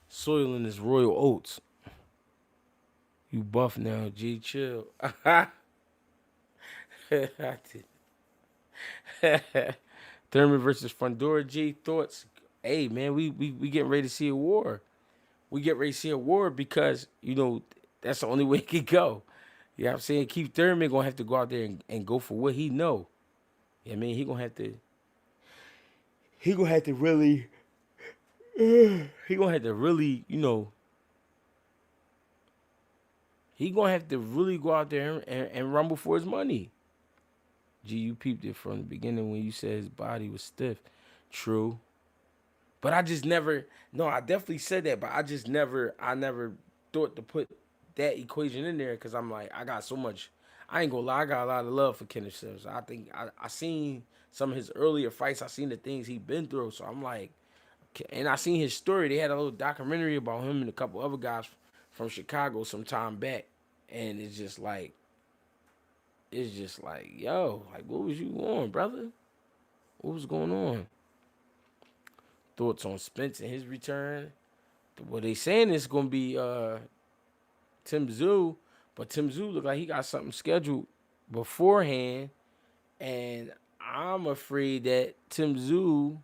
soiling his royal oats. You buff now, G. Chill. I did. Thurman versus Fundora, G. Thoughts? Hey, man, we getting ready to see a war. We get ready to see a war because, that's the only way it could go. You know what I'm saying? Keith Thurman going to have to go out there and go for what he know. You know what I mean? He going to have to really, he going to have to really, he going to have to really go out there and rumble for his money. G, you peeped it from the beginning when you said his body was stiff. True. But I just never, no, I definitely said that, but I never thought to put that equation in there because I'm like, I got so much, I ain't gonna lie, I got a lot of love for Kenneth Sims. I think I seen some of his earlier fights, I seen the things he been through, so I'm like, and I seen his story. They had a little documentary about him and a couple other guys from Chicago some time back, and it's just like, yo, like, what was you on, brother? What was going on? Thoughts on Spence and his return? Well, they saying it's gonna be Tim Tszyu, but Tim Tszyu look like he got something scheduled beforehand, and I'm afraid that Tim Tszyu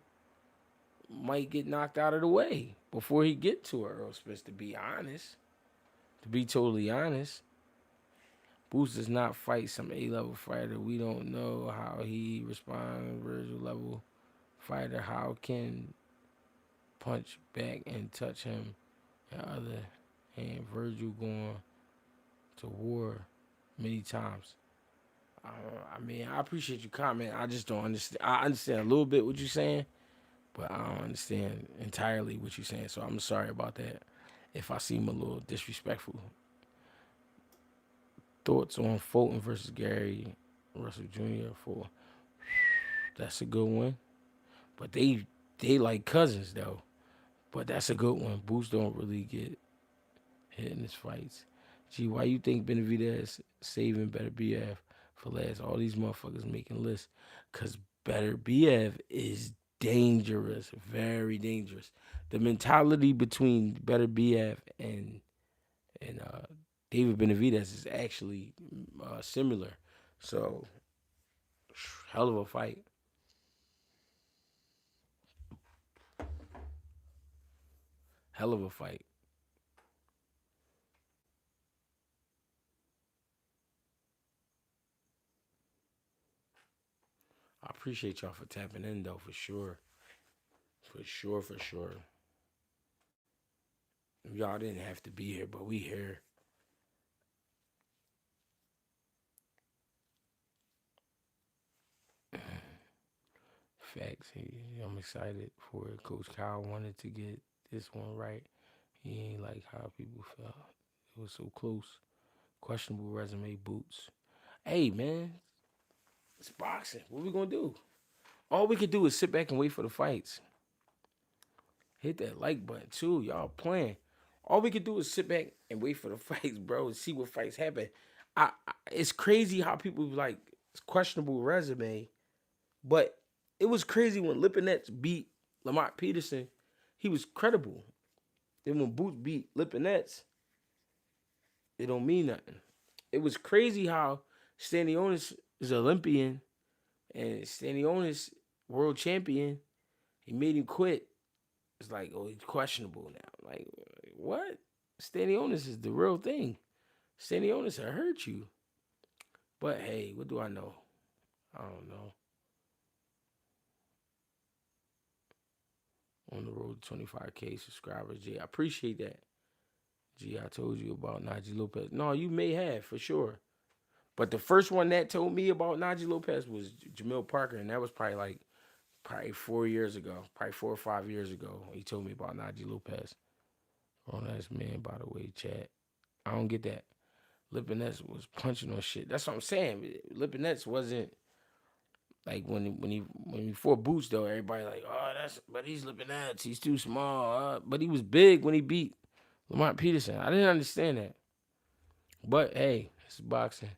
might get knocked out of the way before he get to Earl Spence. To be totally honest, Boots does not fight some A-level fighter. We don't know how he responds. Virgil level fighter, how can punch back and touch him? The other hand, Virgil going to war many times. I mean, I appreciate your comment. I just don't understand. I understand a little bit what you're saying, but I don't understand entirely what you're saying. So I'm sorry about that if I seem a little disrespectful. Thoughts on Fulton versus Gary Russell Jr. for that's a good one. But they like cousins though. But that's a good one. Boots don't really get hit in his fights. Gee, why you think Benavidez saving Better BF for last? All these motherfuckers making lists. Because Better BF is dangerous. Very dangerous. The mentality between Better BF and David Benavidez is actually similar. So, hell of a fight. Hell of a fight. I appreciate y'all for tapping in though, for sure. For sure, for sure. Y'all didn't have to be here, but we here. Facts. I'm excited for it. Coach Kyle wanted to get this one right. He ain't like how people felt. It was so close. Questionable resume, Boots. Hey, man, it's boxing. What we gonna do? All we could do is sit back and wait for the fights. Hit that like button too. Y'all playing. All we could do is sit back and wait for the fights, bro, and see what fights happen. It's crazy how people like it's questionable resume, but it was crazy when Lipinets beat Lamont Peterson. He was credible. Then when Boots beat Lipinets, it don't mean nothing. It was crazy how Stanionis is an Olympian and Stanionis world champion. He made him quit. It's like, oh, he's questionable now. Like, what? Stanionis is the real thing. Stanionis will hurt you. But hey, what do I know? I don't know. On the road to 25K subscribers, G. I appreciate that. G, I told you about Najee Lopez. No, you may have, for sure. But the first one that told me about Najee Lopez was Jamil Parker, and that was probably 4 years ago, probably 4 or 5 years ago. He told me about Najee Lopez. Oh, that's man, by the way, chat. I don't get that. Lipinets was punching on shit. That's what I'm saying. Lipinets wasn't like when he fought Boots though. Everybody like, oh, but he's Lipinets. He's too small. But he was big when he beat Lamont Peterson. I didn't understand that. But hey, it's boxing.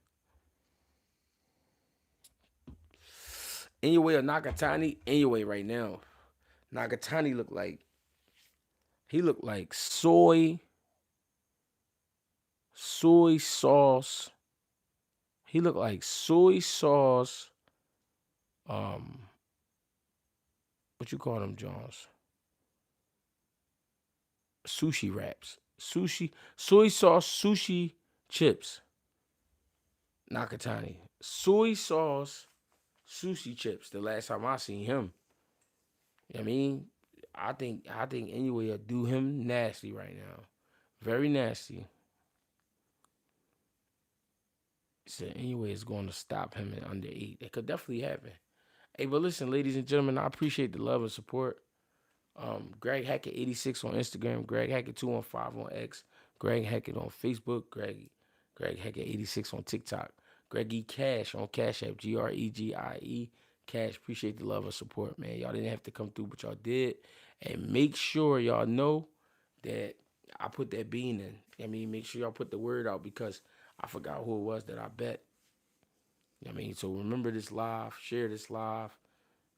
Anyway, or Nakatani, anyway, right now, Nakatani looked like soy sauce. He looked like soy sauce. What you call them, Johns? Sushi wraps. Soy sauce sushi chips. Nakatani. Soy sauce sushi chips. The last time I seen him. You know what I mean? I think anyway, do him nasty right now. Very nasty. So anyway, it's going to stop him at under 8. It could definitely happen. Hey, but listen, ladies and gentlemen, I appreciate the love and support. Greg Hackett 86 on Instagram, Greg Hackett 215 on X, Greg Hackett on Facebook, Greg Hackett 86 on TikTok, GregieCash on Cash App, GREGIE Cash. Appreciate the love and support, man. Y'all didn't have to come through, but y'all did. And make sure y'all know that I put that bean in. I mean, make sure y'all put the word out because I forgot who it was that I bet. I mean, so remember this live, share this live.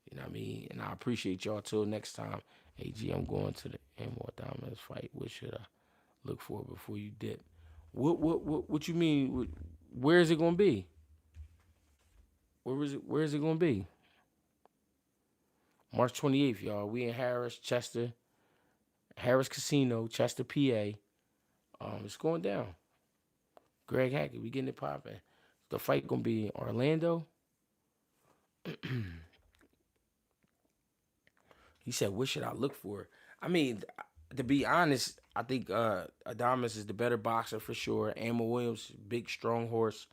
You know what I mean? And I appreciate y'all. Till next time. Hey, G, I'm going to the More Dominance fight. What should I look for before you dip? What you mean? Where is it going to be? Where is it going to be? March 28th, y'all. We in Harris Casino, Chester, PA. It's going down. Greg Hackett, we getting it popping. The fight going to be in Orlando. He said, what should I look for? I mean, to be honest, I think Adames is the better boxer for sure. Ammo Williams, big, strong horse.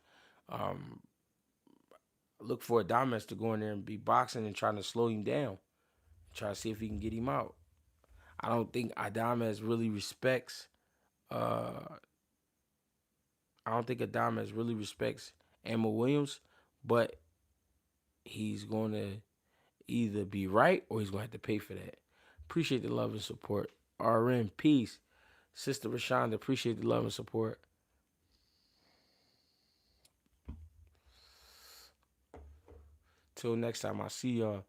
Look for Adames to go in there and be boxing and trying to slow him down. Try to see if he can get him out. I don't think Adames really respects Ammo Williams, but he's going to either be right or he's going to have to pay for that. Appreciate the love and support. RN, peace. Sister Rashonda, appreciate the love and support. Till next time, I'll see y'all.